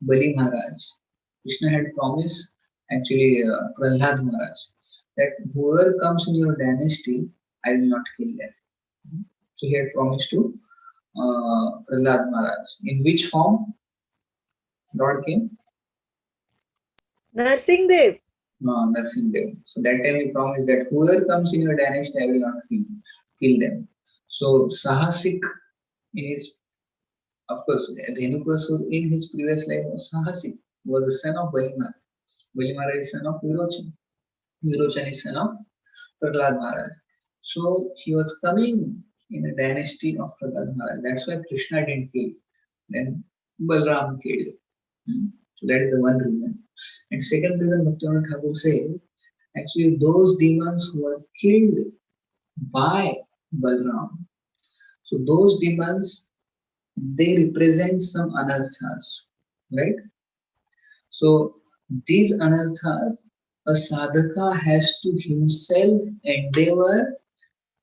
Bali Maharaj. Krishna had promised actually Prahlad Maharaj that whoever comes in your dynasty, I will not kill them. So he had promised to Prahlad Maharaj. In which form Lord came? Nursing Dev. Nursing Dev. So that time he promised that whoever comes in your dynasty, I will not kill them. So Sahasik in his, of course, Dhenukasur in his previous life was Sahasik, was the son of Balimara. Balimara is son of Virochan. Virochan is son of Prahlad Maharaj. So he was coming in a dynasty of Prahlad Maharaj. That's why Krishna didn't kill. Then Balram killed. So that is the one reason. And second reason, Bhaktivinoda Thakur says, actually those demons who were killed by Balram, so those demons, they represent some anarthas, right? So these anarthas, a sadhaka has to himself endeavor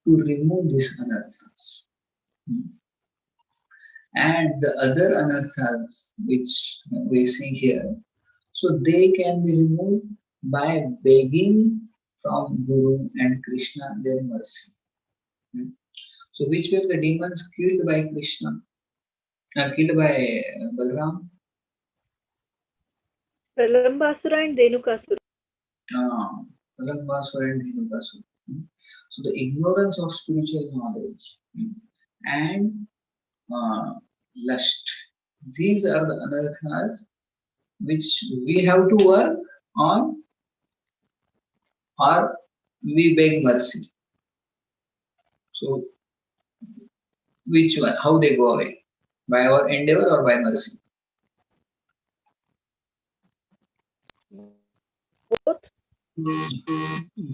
to remove these anarthas. And the other anarthas which we see here, so they can be removed by begging from Guru and Krishna their mercy. So which were the demons killed by Krishna? Killed by Balram? Pralambasura and Dhenukasura. Pralambasura and Dhenukasura. So the ignorance of spiritual knowledge and lust. These are the anarthas which we have to work on, or we beg mercy. So which one? How they go away? By our endeavor or by mercy? Both.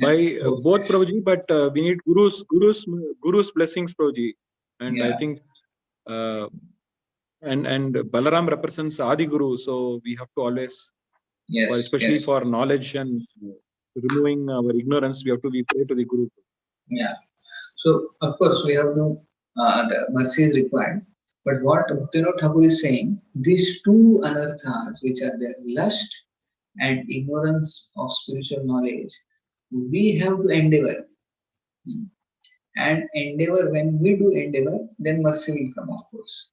By both, Prabhuji, but we need Guru's blessings, Prabhuji, and Yeah. I think and Balaram represents Adi Guru, so we have to always, Yes, especially yes. for knowledge and removing our ignorance, we have to be pray to the Guru. Yeah. So of course we have to the mercy is required. But what Bhaktivinoda Thakur is saying, these two anarthas which are there, lust and ignorance of spiritual knowledge, we have to endeavor. And endeavor, when we do endeavor, then mercy will come, of course.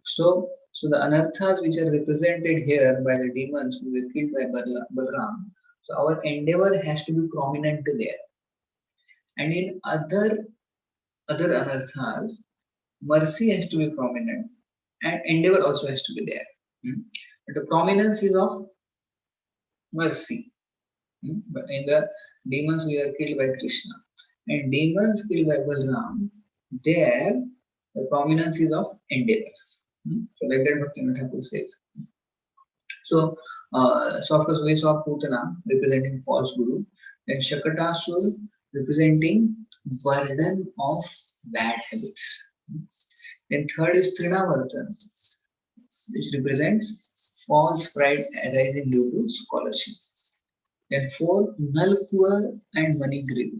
So the anarthas which are represented here by the demons who were killed by Balram, so our endeavor has to be prominent there. And in other anarthas, mercy has to be prominent and endeavor also has to be there. But the prominence is of mercy. But in the demons we are killed by Krishna. And demons killed by Balram, there the prominence is of endeavors. So like that Bhaktivinoda Thakur says. So of course we saw Putana representing false guru, then Shakatasur representing burden of bad habits. Then third is Trinavartan, which represents false pride arising due to scholarship. Then fourth, Nalkuar and Manigriv.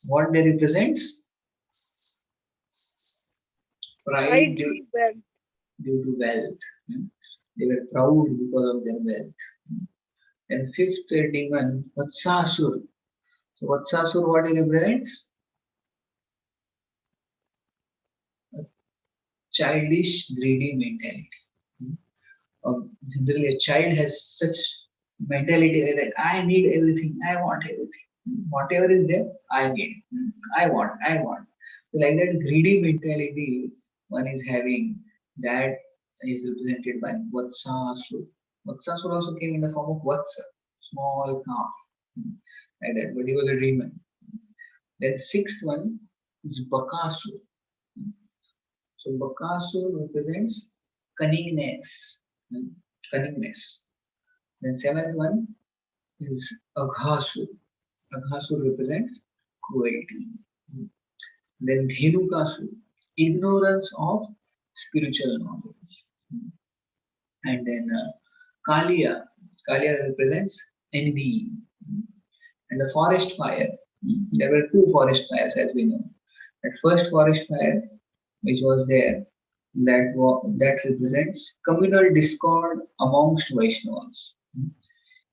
What they represents? Pride due to wealth. They were proud because of their wealth. And fifth demon, Vatsasur. So Vatsasur, what it represents? A childish, greedy mentality. Generally, a child has such mentality that I need everything, I want everything. Whatever is there, I need. I want. So like that greedy mentality one is having, that is represented by Vatsasur. Vatsasur also came in the form of Vatsa, small calf, like that, but he was a demon. Then sixth one is Bakasur. So Bakasur represents cunningness. Then seventh one is Aghasur. Aghasur represents cruelty. Then Dhenukasur, ignorance of spiritual knowledge. And then Kaliya represents envy. And the forest fire, there were two forest fires as we know. At first forest fire which was there, that represents communal discord amongst Vaishnavas.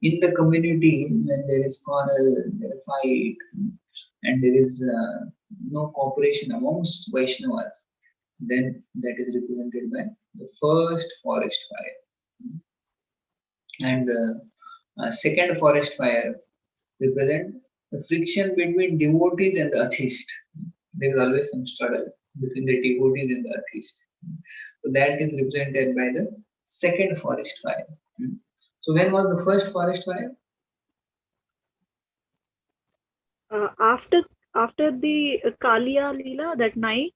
In the community, when there is quarrel, there is fight, and there is no cooperation amongst Vaishnavas, then that is represented by the first forest fire. And second forest fire represent the friction between devotees and the atheist. There is always some struggle between the devotees and the atheist. So that is represented by the second forest fire. So when was the first forest fire? After the Kaliya Leela that night.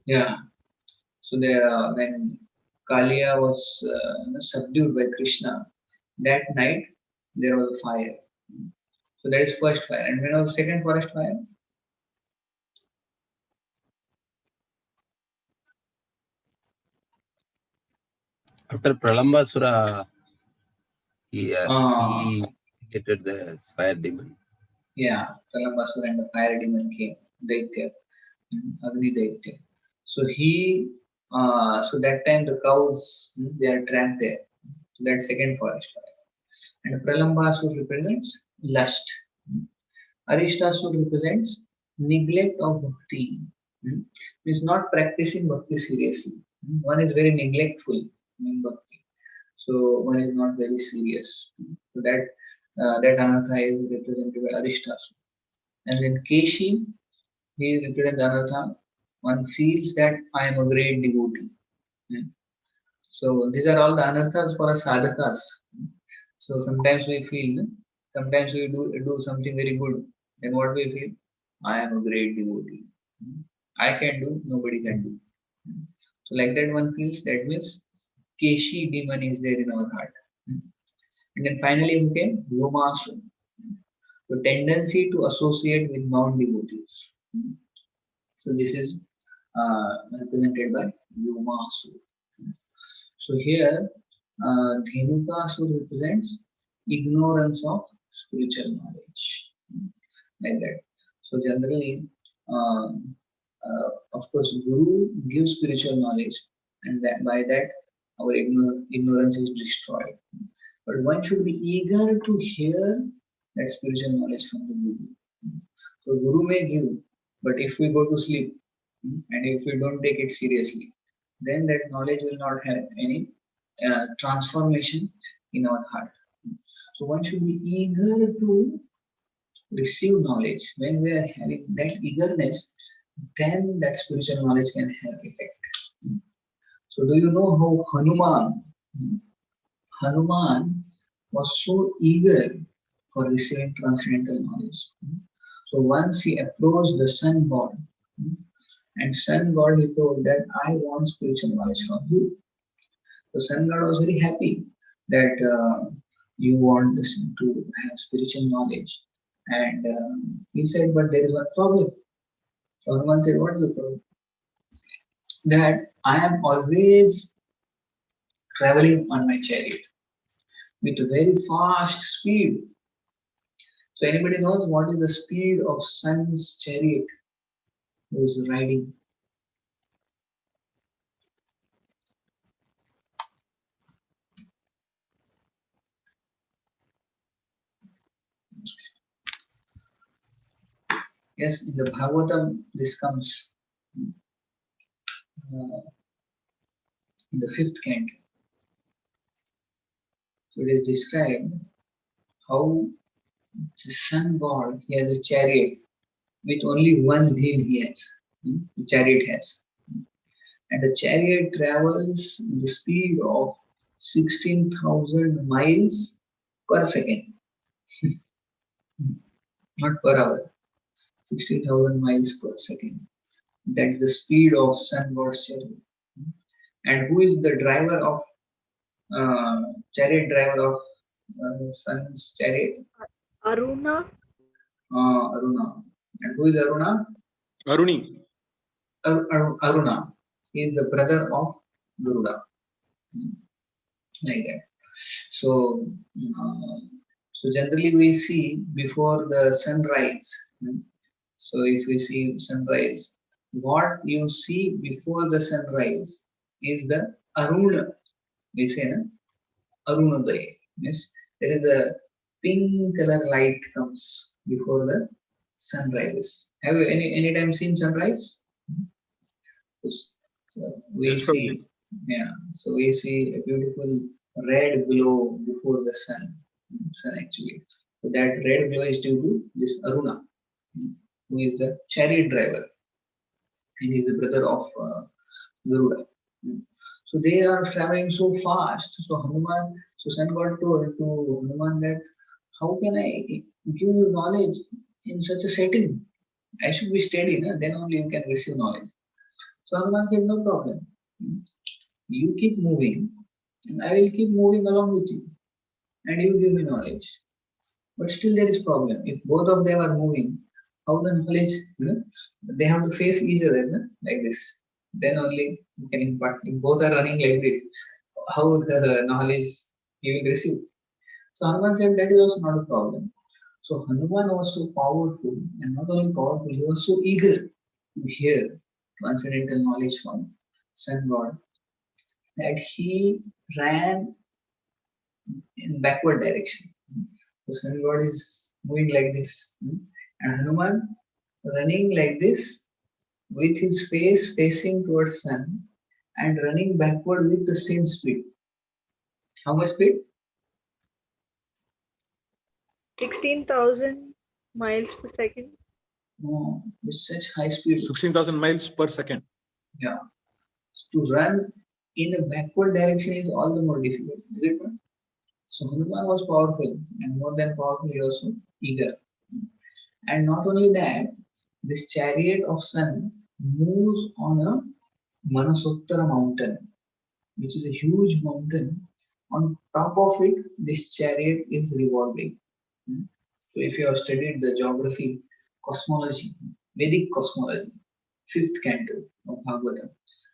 Yeah. So there, when Kaliya was subdued by Krishna, that night there was a fire. So that is first fire. And when was the second forest fire? After Pralambasura, he created the fire demon. Yeah, Pralambasura and the fire demon came, Daitya, Agni Daitya. So so that time the cows, they are trapped there. So that second forest fire. And Pralambasura represents lust. Arishtasura represents neglect of bhakti. Means not practicing bhakti seriously. One is very neglectful in bhakti. So one is not very serious. So that anartha is represented by Arishtasura. And then Keshi, he represents anartha. One feels that I am a great devotee. So these are all the anarthas for us sadhakas. So sometimes we feel, sometimes we do something very good. Then what we feel? I am a great devotee. I can do, nobody can do. So like that one feels, that means Keshi demon is there in our heart. And then finally we came Yomasu. The tendency to associate with non-devotees. So this is represented by Yomasu. So here Dhenukasur represents ignorance of spiritual knowledge. Like that. So generally, of course, Guru gives spiritual knowledge, and that by that our ignorance is destroyed. But one should be eager to hear that spiritual knowledge from the Guru. So Guru may give, but if we go to sleep and if we don't take it seriously, then that knowledge will not have any transformation in our heart. So one should be eager to receive knowledge. When we are having that eagerness, then that spiritual knowledge can have effect. So do you know how Hanuman was so eager for receiving transcendental knowledge? So once he approached the sun god, and sun god he told that I want spiritual knowledge from you. The sun god was very happy that you want this to have spiritual knowledge. And he said, but there is one problem. So Hanuman said, what is the problem? That I am always traveling on my chariot with a very fast speed. So anybody knows what is the speed of sun's chariot who is riding? Yes, in the Bhagavatam, this comes in the 5th canto. So it is described how the sun god, he has a chariot with only one wheel he has. The chariot has. And the chariot travels the speed of 16,000 miles per second. Not per hour. 60,000 miles per second. That is the speed of sun god's chariot. And who is the driver of chariot driver of sun's chariot? Aruna. Aruna. And who is Aruna? Aruni. Aruna. He is the brother of Garuda. Like that. So, so generally we see before the sunrise. So if we see sunrise, what you see before the sunrise is the Aruna. We say, na? Arunodaya. Yes, there is a pink color light comes before the sunrise. Have you any time seen sunrise? Yes. So we Yes, Prabhuji. see, yeah. So we see a beautiful red glow before the sun actually. So that red glow is due to this Aruna, who is the chariot driver, and he is the brother of Garuda. So they are traveling so fast. So Hanuman, so Sun God told to Hanuman that how can I give you knowledge in such a setting? I should be steady, na? Then only you can receive knowledge. So Hanuman said, no problem. You keep moving, and I will keep moving along with you, and you give me knowledge. But still there is problem. If both of them are moving, how the knowledge, they have to face each other, like this. Then only you can impart. If both are running like this, how the knowledge you will receive. So Hanuman said that is also not a problem. So Hanuman was so powerful, and not only powerful, he was so eager to hear transcendental knowledge from Sun God that he ran in backward direction. The sun god is moving like this, and Hanuman running like this with his face facing towards sun and running backward with the same speed. How much speed? 16,000 miles per second. Oh, with such high speed. 16,000 miles per second. Yeah. To run in a backward direction is all the more difficult, is it not? So Hanuman was powerful, and more than powerful, he was also eager. And not only that, this chariot of sun moves on a Manasottara mountain, which is a huge mountain. On top of it, this chariot is revolving. So if you have studied the geography, cosmology, Vedic cosmology, 5th canto of Bhagavatam,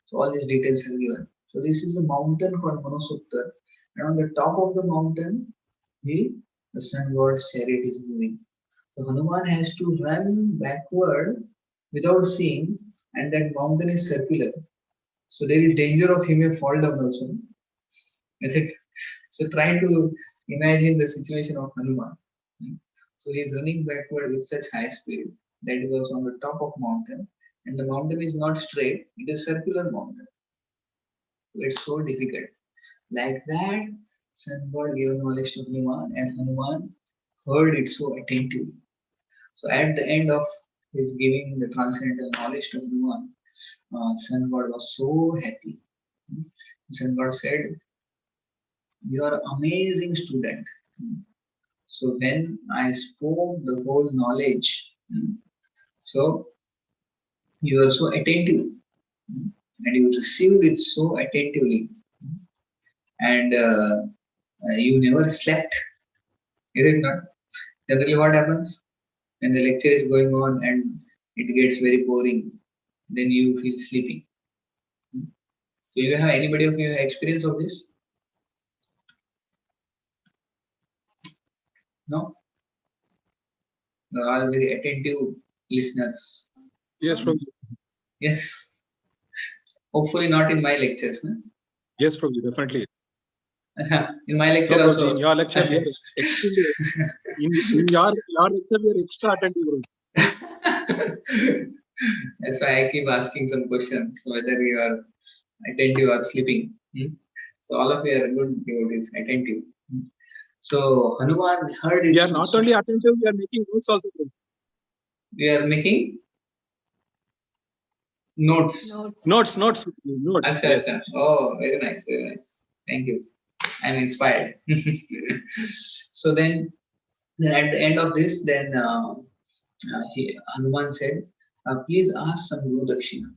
so all these details are given. So this is a mountain called Manasottara, and on the top of the mountain, the sun god's chariot is moving. So Hanuman has to run backward without seeing, and that mountain is circular. So there is danger of he may fall down also. Is it? So try to imagine the situation of Hanuman. So he is running backward with such high speed that he was on the top of mountain, and the mountain is not straight; it is circular mountain. So it's so difficult. Like that, Sun God gave knowledge to Hanuman, and Hanuman heard it so attentively. So at the end of his giving the transcendental knowledge to Hanuman, Sun God was so happy. Sun God said, "You are an amazing student." So when I spoke the whole knowledge, so you are so attentive, and you received it so attentively, and you never slept. Is it not? Generally, what happens when the lecture is going on and it gets very boring? Then you feel sleepy. Do you have anybody of you have experience of this? No? You are all very attentive listeners. Yes, Prabhuji. Yes. Hopefully not in my lectures. No? Yes, Prabhuji, definitely. In my lecture No, also. Prabhuji, in your lecture, we are extremely, in your lecture, we are extra attentive, Prabhuji. That's why I keep asking some questions whether you are attentive or sleeping. So all of you are good devotees, attentive. So Hanuman heard it. We are not only attentive, we are making notes also, Prabhuji. We are making notes. Notes. Achha, Yes. achha. Oh, very nice, very nice. Thank you. I'm inspired. So then at the end of this, then Hanuman said, please ask some Guru Dakshina.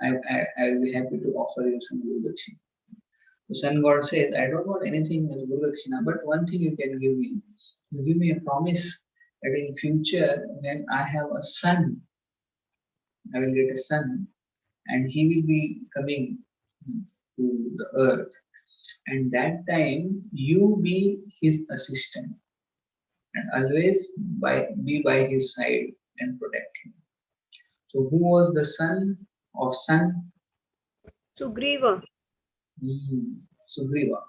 I will be happy to offer you some Guru Dakshina. The sun god says, I don't want anything as Guru Dakshina, but one thing you can give me. You give me a promise that in future, when I have a son, I will get a son, and he will be coming to the earth. And that time, you be his assistant, and always be by his side and protect him. So who was the son of Sun? Sugriva. Sugriva.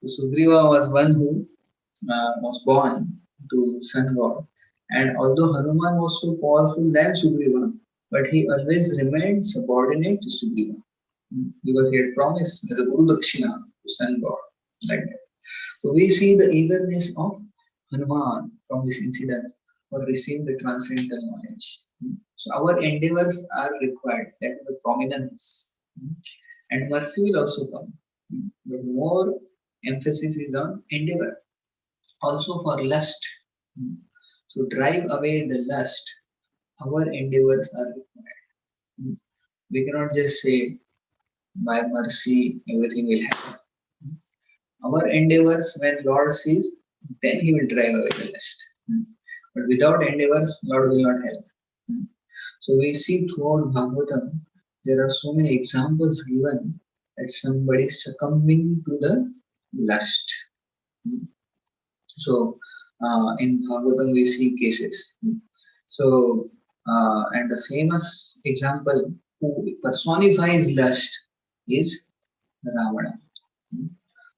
So Sugriva was one who was born to sun god. And although Hanuman was so powerful than Sugriva, but he always remained subordinate to Sugriva because he had promised the Guru Dakshina to sun god. Like that. So we see the eagerness of Hanuman from this incident for receiving the transcendental knowledge. So our endeavors are required, that is the prominence. And mercy will also come. But more emphasis is on endeavor. Also for lust. So drive away the lust. Our endeavors are required. We cannot just say, by mercy, everything will happen. Our endeavors, when Lord sees, then He will drive away the lust. But without endeavors, Lord will not help. So we see throughout Bhagavatam, there are so many examples given that somebody succumbing to the lust. So in Bhagavatam we see cases. So and the famous example who personifies lust is Ravana.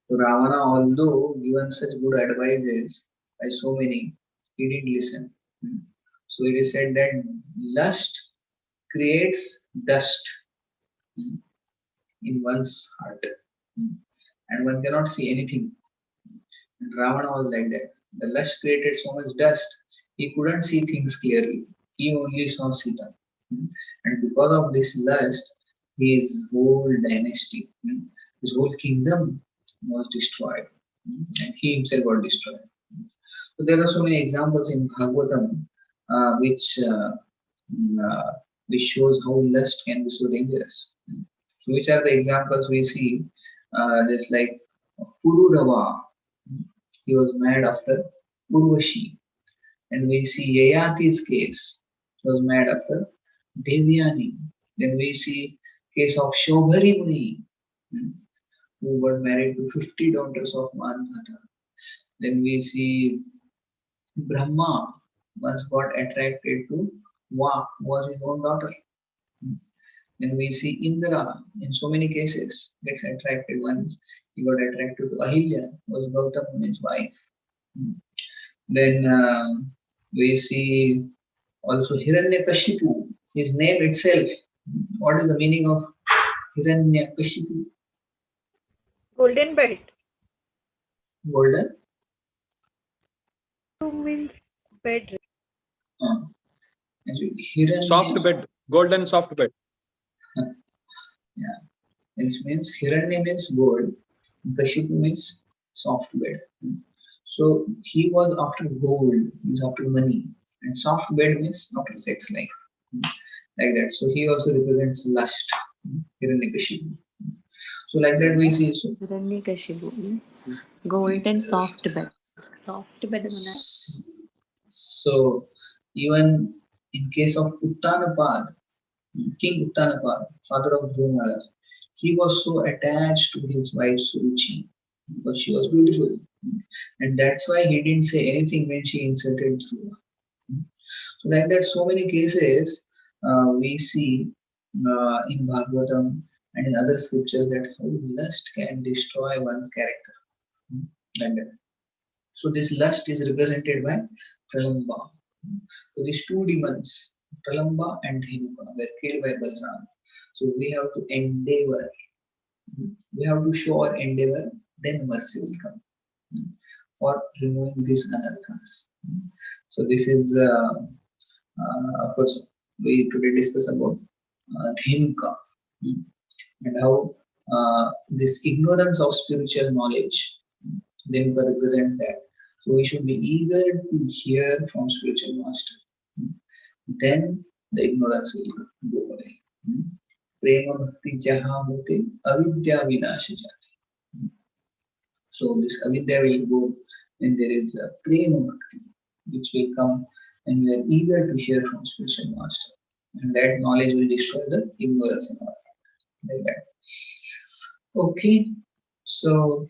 So Ravana, although given such good advices by so many, he didn't listen. So it is said that lust creates dust in one's heart, and one cannot see anything. And Ravana was like that. The lust created so much dust, he couldn't see things clearly. He only saw Sita. And because of this lust, his whole dynasty, his whole kingdom was destroyed. And he himself got destroyed. So there are so many examples in Bhagavatam which shows how lust can be so dangerous. So which are the examples we see? Just like Pururava, he was mad after Urvashi. And we see Yayati's case, he was mad after Devyani. Then we see case of Shobhari Muni, who got married to 50 daughters of Manbhata. Then we see Brahma once got attracted to Va, who was his own daughter. Then we see Indra in so many cases gets attracted. Once he got attracted to Ahilya, who was Gautam Muni's wife. Then we see also Hiranyakashipu, his name itself. What is the meaning of Hiranyakashipu? Golden belt. Golden? Means bed. Soft bed, golden soft bed. Yeah, it means Hiranya means gold, Kashipu means soft bed. So he was after gold, he was after money, and soft bed means after sex life, like that. So he also represents lust, Hiranyakashipu. So like that we see. So, Hiranyakashipu means gold and soft bed. Soft bed. So even in case of Uttanapad, King Uttanapad, father of Dhruva, he was so attached to his wife Suruchi because she was beautiful. And that's why he didn't say anything when she insulted Dhruva. So like that, so many cases we see in Bhagavatam and in other scriptures that how lust can destroy one's character. Like that. So this lust is represented by Pralamba. So these two demons, Pralamba and Dhenuka, were killed by Balram. So we have to endeavor. We have to show our endeavor, then mercy will come for removing these anarthas. So this is, of course, we today discuss about Dhenuka and how this ignorance of spiritual knowledge, Dhenuka represents that. So we should be eager to hear from spiritual master. Then the ignorance will go away. Prema bhakti jaha hote avidya vinasha jati. So this avidya will go when there is a prema bhakti, which will come when we are eager to hear from spiritual master. And that knowledge will destroy the ignorance in our heart. Like that. Okay. So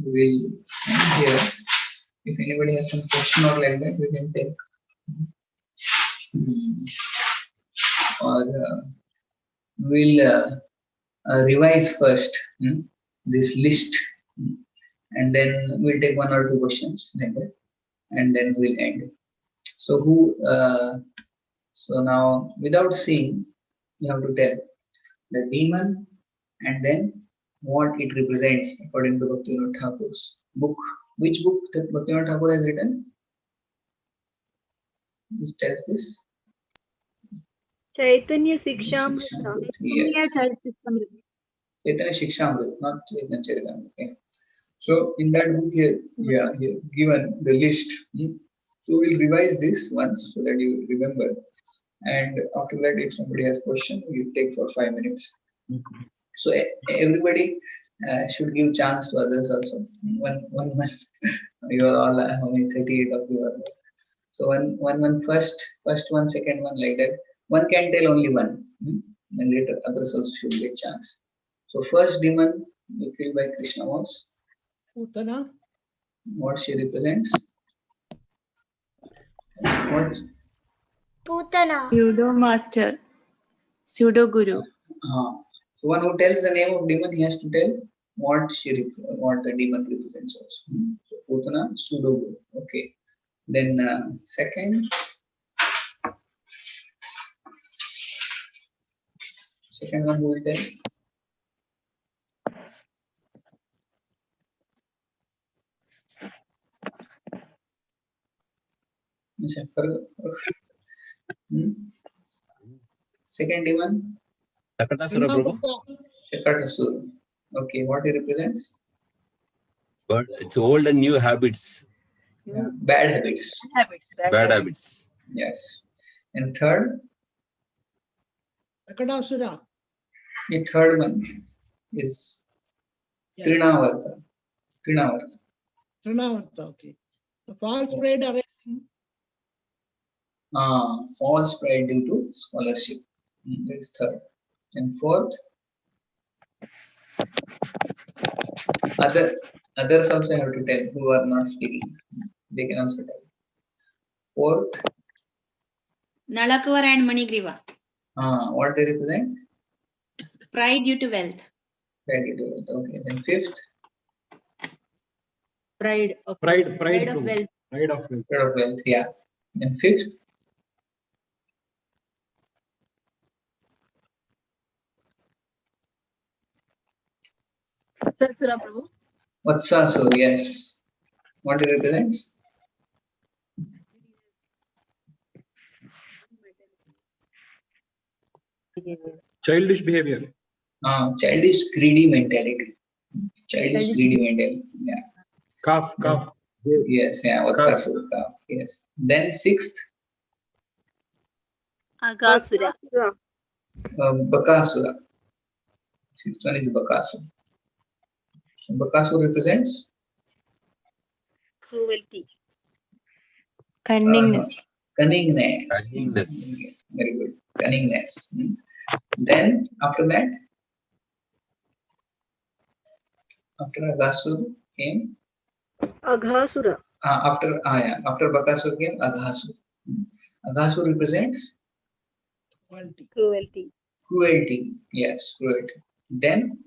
we'll end here. If anybody has some question or like that, we can take. or we'll revise first this list, and then we'll take 1 or 2 questions like that, and then we'll end. So so now without seeing, you have to tell the demon and then what it represents according to Bhaktivinoda Thakur's book. Which book that Bhaktivinoda Thakur has written? Which tells this? Chaitanya Shikshamrita. Yes. Chaitanya Shikshamrita, not Chaitanya Charitamrita. Okay. So in that book here, here given the list. So we'll revise this once so that you remember. And after that, if somebody has question, we'll take for 5 minutes. So everybody should give chance to others also. One month, you are all how many 38 of you are. So one first one, second one, like that. One can tell only one, and later others also should get chance. So first demon killed by Krishna was Putana. what she represents. What? Putana. Pseudo master. Pseudo guru. So one who tells the name of demon, he has to tell what what the demon represents also. So Putana, pseudo guru. Okay. Then second one who will tell. Second demon. Sakatasura, Prabhu. Shakatasura. Okay, what he represents? But it's old and new habits. Yeah. Bad habits. Bad habits. Yes. And third? Akadasura. The third one is Trinavarta. Trinavarta, okay. The false pride arising. False pride due to scholarship. That is third. And fourth? Others also have to tell who are not speaking. They can also tell. Fourth? Nalakvar and Manigriva. What they represent? Pride due to wealth. Pride due to wealth. Okay. Then fifth? Pride of Pride wealth. Pride of wealth. Pride of wealth. Yeah. And fifth? Vatsasur, yes. What it represents? Childish behavior. Childish greedy mentality. Yeah. Calf. Yes, yeah. Vatsasur, calf. Yes. Then sixth? Agasura. Bakasura. Sixth one is Bakasura. So Bakasura represents? Cruelty. Cunningness. Cunningness. Very good. Cunningness. Then after that? After Aghasura came? Aghasura. After Bakasura came Aghasura. Aghasura represents? Cruelty. Yes, cruelty. Then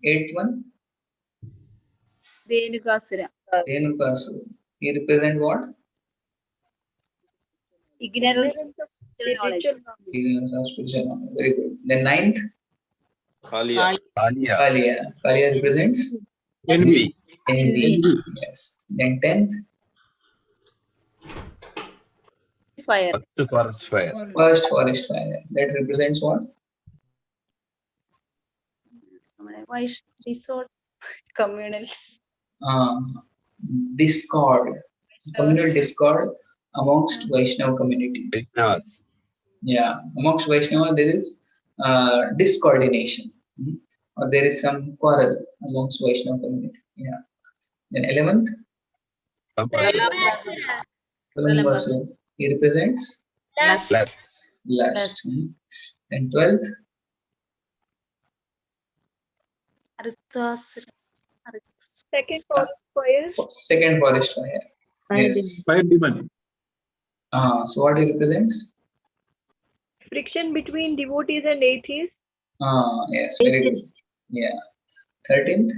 eighth one? Venukasura. He represents what? Ignorance of spiritual knowledge. Ignorance of spiritual knowledge. Very good. Then ninth? Kalia. Kalia represents? Envy. Yes. Then 10th? Fire. First forest fire. That represents what? Why resort communal? Discord. Communal discord amongst Vaishnava community. Vaishnavas. Yeah. Amongst Vaishnava there is discoordination. Or there is some quarrel amongst Vaishnava community. Yeah. Then 11th? Kalambasura. He represents? Lust. And 12th? Second forest fire. Second forest fire. Yes. Fire demon. So what he represents? friction between devotees and atheists. Yes, very good. Yeah. 13th.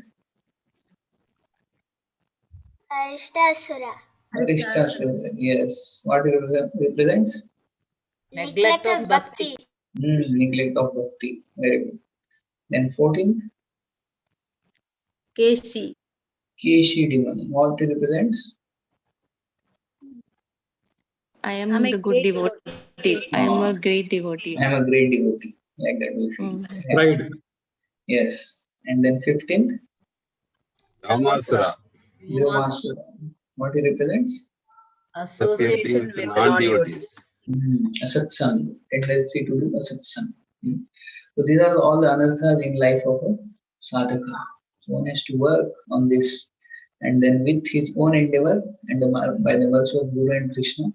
Arishtasura. Arishtasura. Yes. What it represents? Neglect of bhakti. Neglect of bhakti. Very good. Then 14th. Keshi. Keshi demon. What it represents? I am the good devotee. I am a great devotee. I am a great devotee. Like that we feel. Pride. Yes. And then 15th. Ramasura. Vyomasura. What it represents? Association with non-devotees. A satsang. Tendency to do a satsang. So these are all the anarthas in life of a sadhaka. So one has to work on this, and then with his own endeavor and by the mercy of Guru and Krishna,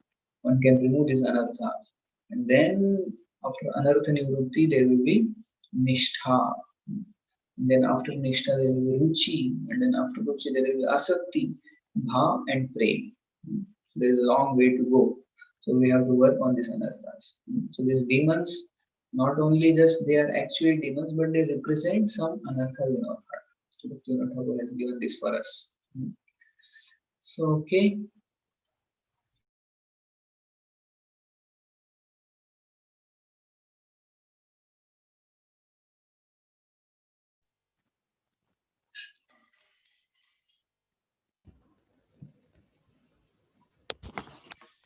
one can remove these anarthas. And then after anartha nivrutti, there will be nishtha. And then after nishtha, there will be ruchi, and then after ruchi, there will be asakti, bhav, and prem. So there is a long way to go. So we have to work on these anarthas. So these demons, not only just they are actually demons, but they represent some anarthas in our heart. So Bhaktivinoda Thakur has given this for us. So okay.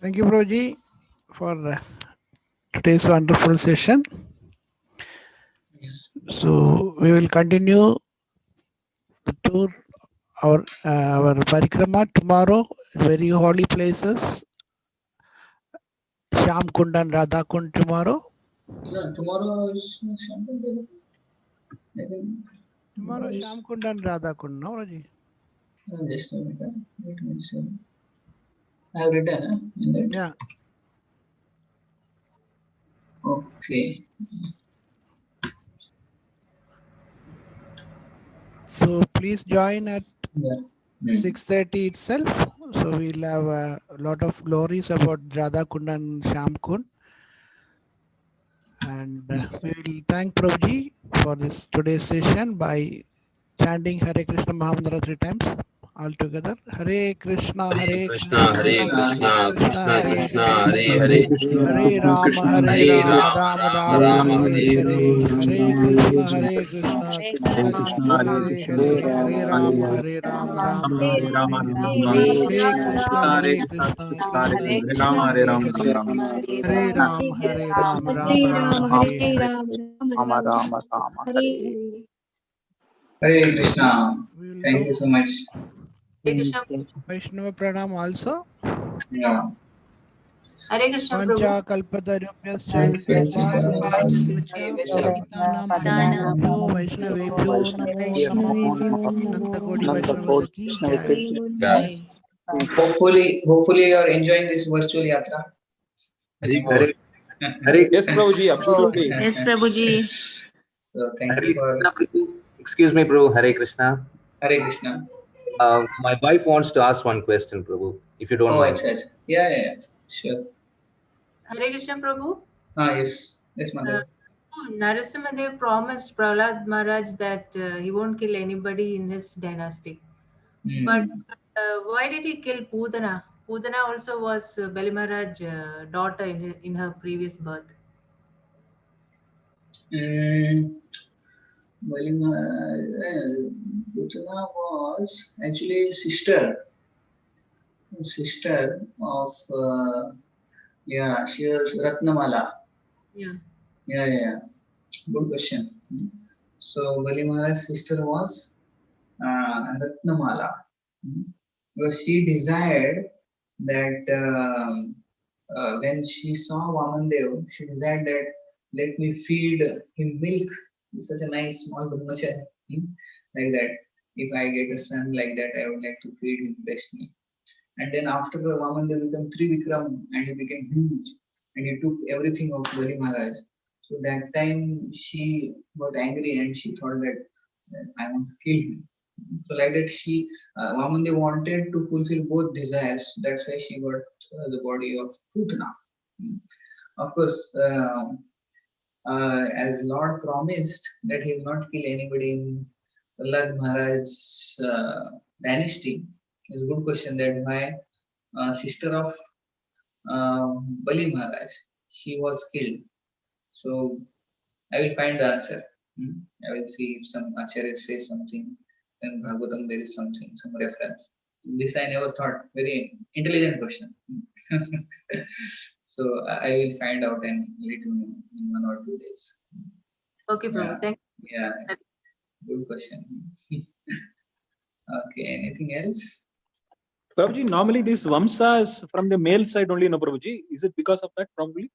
Thank you, Prabhuji, for today's wonderful session. So we will continue the tour, our parikrama tomorrow, very holy places, Sham Kund and Radha Kund tomorrow. No, tomorrow is Sunday. I think Tomorrow Sham Kund and Radha Kund, no, Raji? Just a minute. Let me see. I have written in that. Yeah. Okay. So please join at Yeah. 6:30 itself. So we'll have a lot of glories about Radha Kund and Sham Kund. And we will thank Prabhuji for this today's session by chanting Hare Krishna Mahamantra 3 times all together. Hare Krishna, Hare Krishna, Hare Krishna, Krishna Krishna, Hare Hare. Hare Rama, Hare Rama, Rama Rama, Hare Hare. Hare Krishna, Hare Krishna, Krishna Krishna, Hare Hare. Hare Rama, Hare Rama, Rama Rama, Hare Hare. Hare Krishna, Hare Krishna, Krishna Krishna, Hare Hare. Hare Rama, Hare Rama, Rama Rama, Hare Hare. Hare Krishna. Thank you so much. Vaishnava Pranam also. Yeah. Hare Krishna Prabhu. Pancha kalpatarubhyascha kripa sindubhyascha patitanam pavanebhyo Vaishnavebhyo namo namo Nanda Kodi Vaishnava ki jai. Hopefully you are enjoying this virtual yatra. Yes, Prabhuji, absolutely. Yes, Prabhuji. So thank you for Excuse me, Prabhu. Hare Krishna. Hare Krishna. My wife wants to ask one question, Prabhu, if you don't mind. Achha. Yeah. Sure. Hare Krishna Prabhu. Yes, Mother. Narasimhadev promised Prahlad Maharaj that he won't kill anybody in his dynasty. But why did he kill Pudana? Pudana also was Bali Maharaj's daughter in her previous birth. Putana was actually sister of she was Ratnamala. Yeah. Good question. So Bali Maharaj's sister was Ratnamala. Because she desired that when she saw Vamandev, she desired that let me feed him milk. It's such a nice small brahmachari. Like that. If I get a son like that, I would like to feed him breast milk. And then after Vamandev became Trivikram and he became huge and he took everything of Bali Maharaj. So that time she got angry and she thought that I want to kill him. So like that Vamandev wanted to fulfill both desires. That's why she got the body of Putana. Of course, as Lord promised that he will not kill anybody in Prahlad Maharaj's dynasty. It's a good question that my sister of Bali Maharaj, she was killed. So I will find the answer. I will see if some Acharya says something, in Bhagavatam there is something, some reference. This I never thought. Very intelligent question. So I will find out and let you know in 1 or 2 days. Okay, Prabhu. Yeah. Thank Yeah. Good question. Okay. Anything else? Prabhuji, normally this Vamsa is from the male side only, no Prabhuji? Is it because of that probably?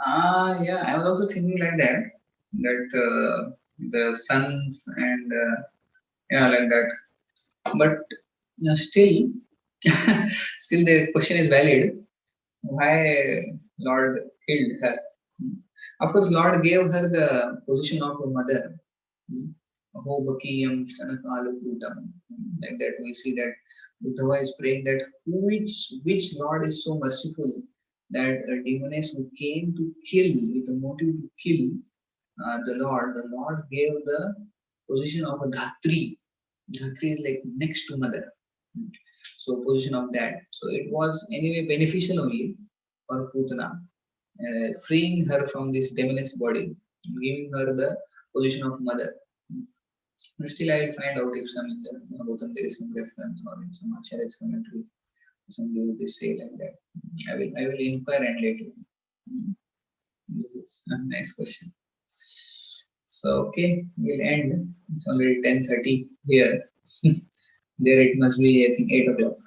Yeah, I was also thinking like that, that the sons and yeah, like that. But still, still the question is valid. Why Lord killed her? Of course, Lord gave her the position of a mother. Ahobakiyam Stanakalukutam. Like that, we see that Uddhava is praying that which Lord is so merciful that a demoness who came to kill with a motive to kill the Lord gave the position of a Dhatri. Dhatri is like next to mother. So position of that. So it was anyway beneficial only for Putana, freeing her from this demoness body, giving her the position of mother. But still, I will find out if some in the Bhagavatam there is some reference or in some Acharya's commentary, some they say like that. I will inquire and let you know. This is a nice question. So okay, we'll end. It's already 10:30 here. There it must be, I think, 8 o'clock.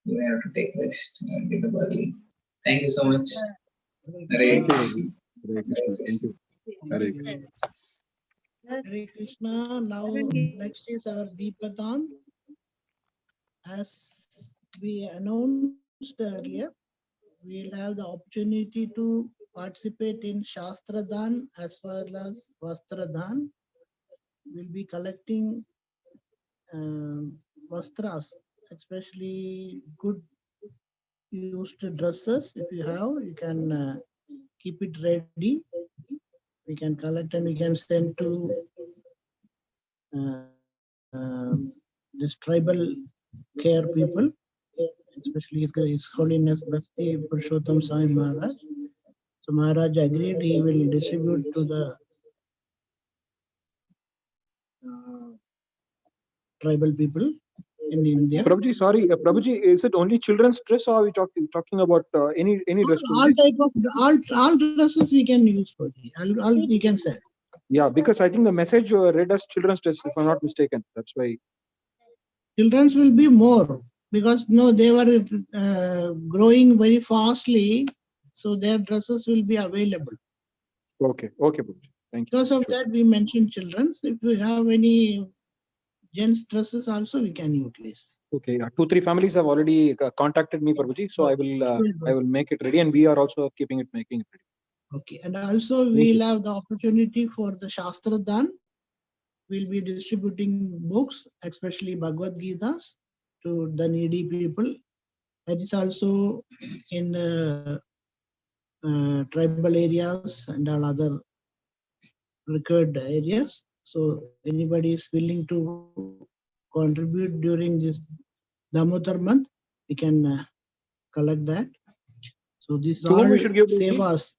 You have to take rest and get up early. Thank you so much. Hare Krishna. Hare Krishna. Thank you. Hare Krishna. Hare Krishna. Now next is our Deepadan. As we announced earlier, we'll have the opportunity to participate in Shastradan as well as Vastradan. We'll be collecting Vastras, especially good used dresses. If you have, you can keep it ready. We can collect and we can send to this tribal care people, especially His Holiness Bhakti Purushottam Swami Maharaj. So Maharaj agreed he will distribute to the tribal people in India. Prabhuji, sorry, Prabhuji, is it only children's dress or are we talking about any dress? All type of all dresses we can use for all we can sell. Yeah, because I think the message read as children's dress, if I'm not mistaken. That's why. Children's will be more because they were growing very fastly, so their dresses will be available. Okay, Prabhuji. Thank you. Because of that, we mentioned children's. If we have any gents dresses also, we can utilize. Okay, 2-3 families have already contacted me, Prabhuji, so I will make it ready, and we are also making it ready. Okay, and also we'll have the opportunity for the Shastradan. We'll be distributing books, especially Bhagavad Gitas, to the needy people. That is also in the tribal areas and all other required areas. So anybody is willing to contribute during this Damodar month, we can collect that. So these are all we should give sevas.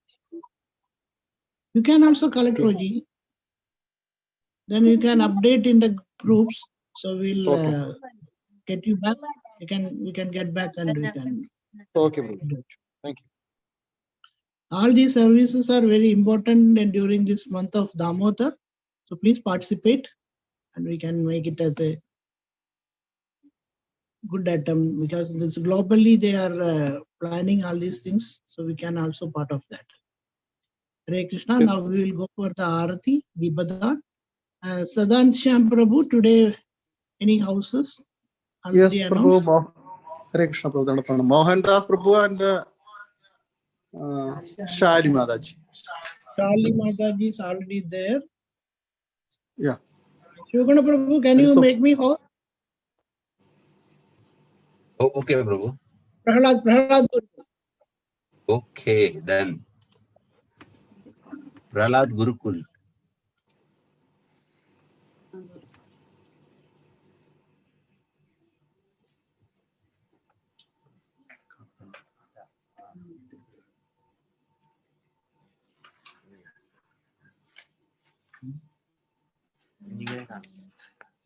You can also collect Roji. Then you can update in the groups. So we'll get you back. We can get back and we can. Okay, thank you. All these services are very important and during this month of Damodar. So please participate and we can make it as a good attempt because this globally they are planning all these things. So we can also part of that. Hare Krishna. Yes. Now we will go for the Arati, Deepadan. Sadan Shyam Prabhu, today any houses? Yes, Prabhu. Hare Krishna Prabhu. Mohan Das Prabhu and Shali Mataji. Shali Mataji is already there. Yeah. Shivaguna Prabhu, can you make me host? Oh, okay, Prabhu. Prahlad. Okay, then. Prahlad Gurukul.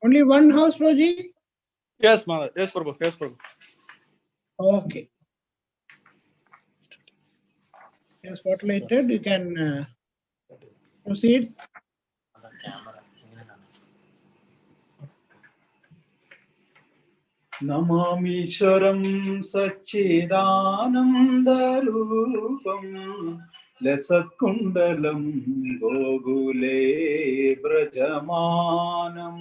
Only one house, Prabhuji? Yes, Maharaj. Yes, Prabhu. Yes, Prabhu. Okay. Yes, spotlighted. You can proceed. Namamishwaram Sachidanandarupam Lasakundalam Gogule Brajamanam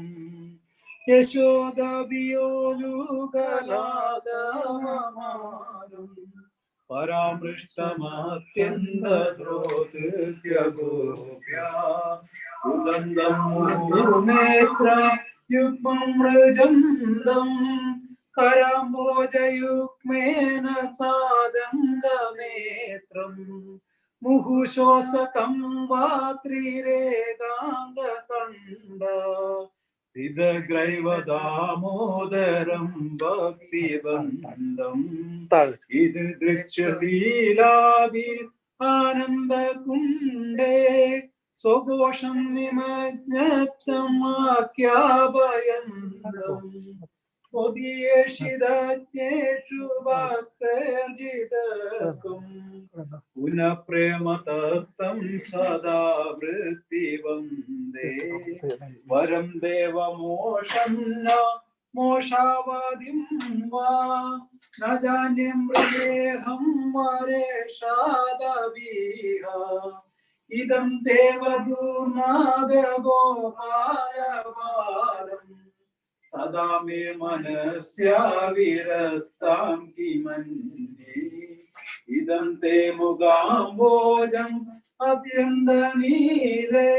Yashodabiyolugaladamaram Paramrishtamathyandadrodhyagopya Udandam Munetra Yukmam Rajandam Karambojayukmena Sadangametram Muhushosakam Vatriregangakanda Siddhagraiva Damodaram Bhakti Bandam Idrisya Leelavi Ananda Kunde Sogosham Nimajnatam Akyabhayandam Odiyeshidatnyeshu bhaktarjidakum Una prematastam sada vritti vande Varam deva moshanna moshavadim va Najanyam mrideham vareshadaviha Idam deva durmada gopalavaram Sada me manasya virastam kimandi Idam te mugambojam apyandanire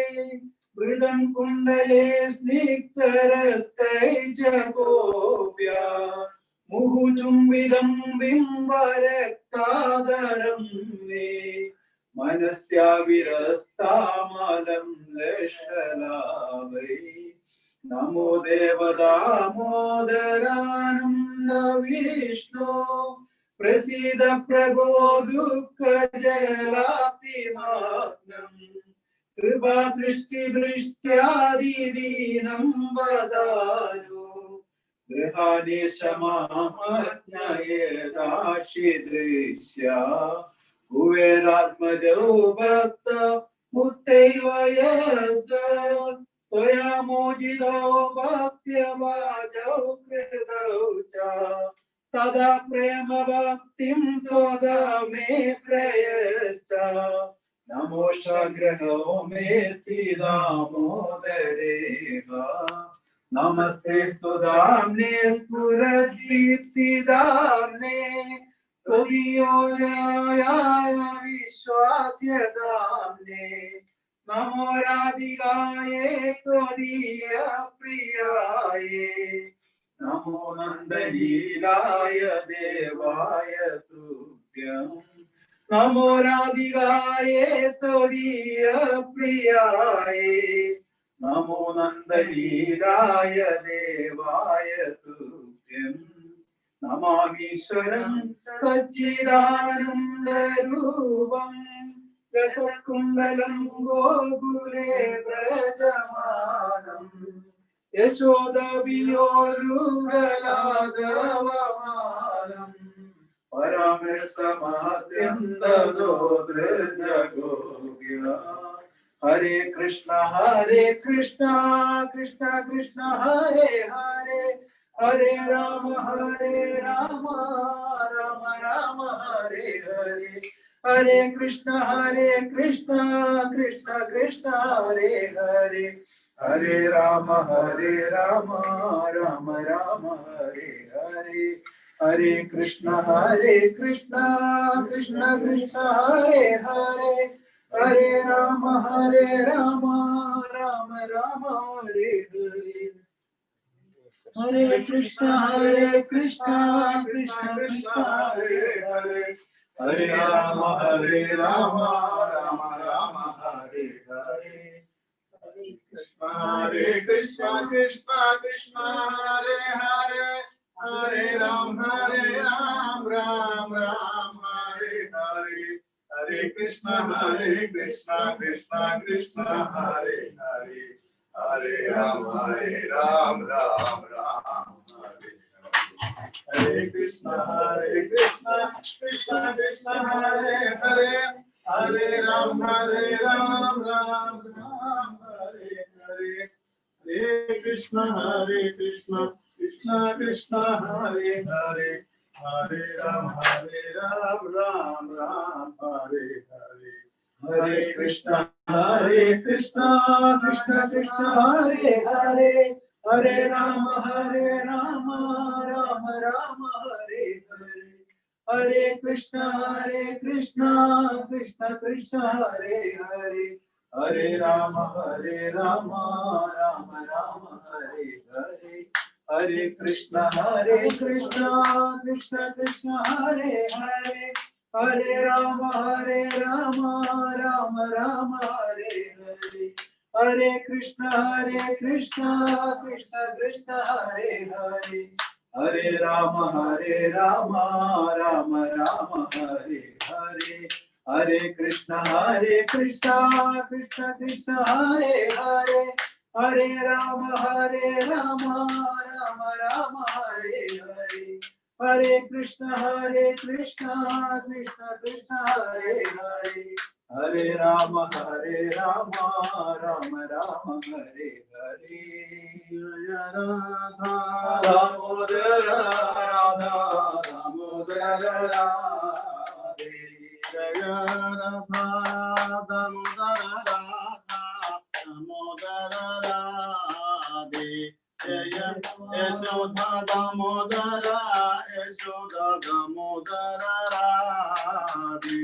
Vridam kundale sniktarastai jagopya Muhuchumvidam bimvarektadaram me Manasya virastamalam leshalavai Namo Deva Damodarananda Vishnu Prasida Prabho Dukha Jalati Matnam Kripa Drishti Drishyadi Dinam Vadanu Grihani Shamahmatna Yedashi Drishya Kuveratmajo Bhakta Muttaiva Yadda Toya mojido bhaktya vajau kridaucha Tada prema bhaktim soga me prayascha Namo shagraho me sidamodareha Namaste sudamne suradiptidamne Todiyoraya vishwasya damne Namo Radhikaye Todiya Priyaye Namo Nandalilaya Devaya Tubhyam Namo Radhikaye Todiya Priyaye Namo Nandalilaya Devaya Tubhyam Namamishwaram Sachidanandarupam Rasakundalam Gogule Brajamanam Yashodabiyolugaladavamanam Paramrishtamathyandadodrejagopya Hare Krishna Krishna Krishna Hare Hare Hare Rama Rama Rama Hare Hare Hare Krishna Krishna Krishna Hare Hare Hare Rama Rama Rama Hare Hare Hare Krishna Krishna Krishna Hare Hare Hare Rama Rama Rama Hare Hare Hare Krishna Krishna Krishna Hare Hare Hare Rama Rama Rama Hare Hare Krishna, Krishna Krishna, Hare Hare, Hare Ram, Ram Ram, Hare Hare, Hare Krishna, Krishna Krishna, Hare Hare, Hare Ram, Ram Ram, Hare Hare Krishna, Krishna Krishna, Hare Hare, Hare Ram, Ram Ram, Hare Hare, Hare Krishna, Krishna Krishna, Hare Hare, Hare Ram, Ram Ram, Hare Hare, Hare Krishna, Krishna Krishna, Hare Hare, Hare Rama, Rama Rama, Hare Hare, Hare Krishna, Krishna Krishna, Hare Hare, Hare Rama, Rama Rama, Hare Hare, Hare Krishna, Krishna Krishna, Hare Hare, Hare Rama, Rama Rama, Hare Hare, Hare Krishna, Krishna Krishna, Hare Hare, Hare Rama, Rama Rama, Hare Hare, Hare Krishna, Krishna Krishna, Hare Hare, Hare Rama, Rama Rama, Hare Hare, Hare Krishna, Krishna Krishna, Hare Hare, Hare Rama, Rama Rama, Hare Hare, Jaya Radha Damodara, Radha Damodara, Radhe, Jaya Radha Damodara, Radha Damodara, Radhe, Jaya Yashoda Damodara, Yashoda Damodara, Radhe,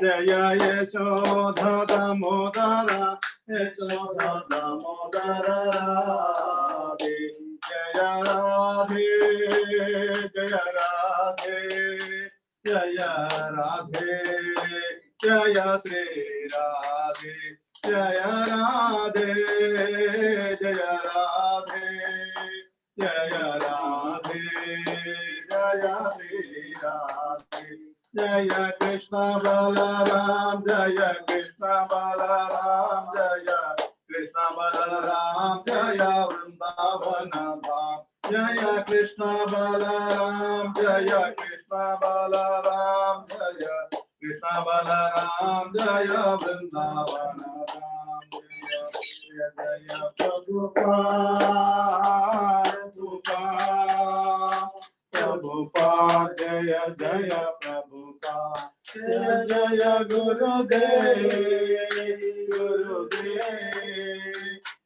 Jaya Yashoda Damodara, Yashoda Damodara, Radhe, Jaya Radhe, Jaya Radhe, Jaya Radhe, Jaya Sri Radhe, Jaya Radhe, Jaya Radhe, Jaya Radhe, Jaya Sri Radhe, Jaya Krishna Balaram, Jaya Krishna Balaram, Jaya Krishna Balaram, Jaya Vrindavana Dham, Jaya Krishna Balaram, Jaya Krishna Balaram, Jaya Krishna Balaram, Jaya Vrindavana Dham, Jaya Jaya Prabhupada, Prabhupada, Jaya Jaya Prabhupada, Jaya Jaya Gurudev,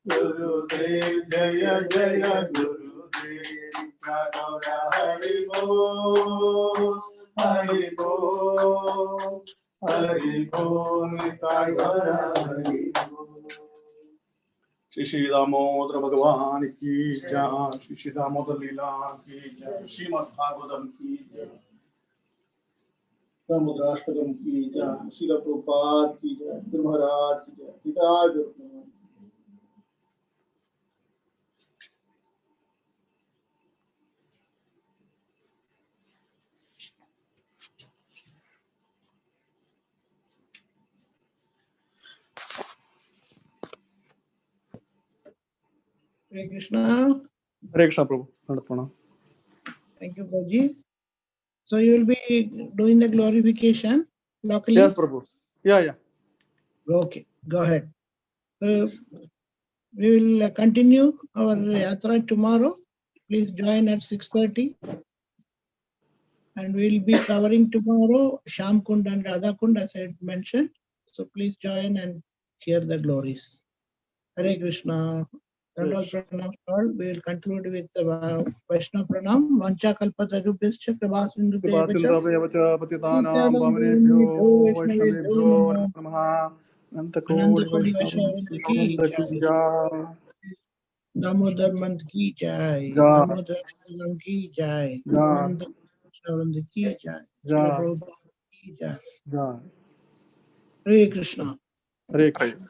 Gurudev, Jaya Jaya Gurudev, Gaura Hari Bol, Hari Bol, Hari Bol, Gaura Hari Bol. Shri Damodar भगवान की जय, श्री दामोदर लीला की जय, श्रीमद् भागवतम की जय, दामोदराष्टकम की जय, श्रील प्रभुपाद की जय, गुरु महाराज की जय, पिता गुरु। Hare Krishna. Hare Krishna, Prabhu. Thank you, Prabhuji. So you will be doing the glorification locally? Yes, Prabhu. Yeah. Okay, go ahead. So we will continue our yatra tomorrow. Please join at 6:30. And we will be covering tomorrow Sham Kund and Radha Kund, as I mentioned. So please join and hear the glories. Hare Krishna. Dandavad Pranam all. We will conclude with the Vaishnava Pranam. Vancha kalpatarubhyascha kripasindubhyacha Patitanam Bhavanebhyo Vaishnavebhyo Namaha. Anandakoti Vaishnava ki jai. Damodar Mant ki jai. Damodar Salam ki jai. Anand Vaishnava ki jai. Srila Prabhupada ki jai. Hare Krishna. Hare Krishna.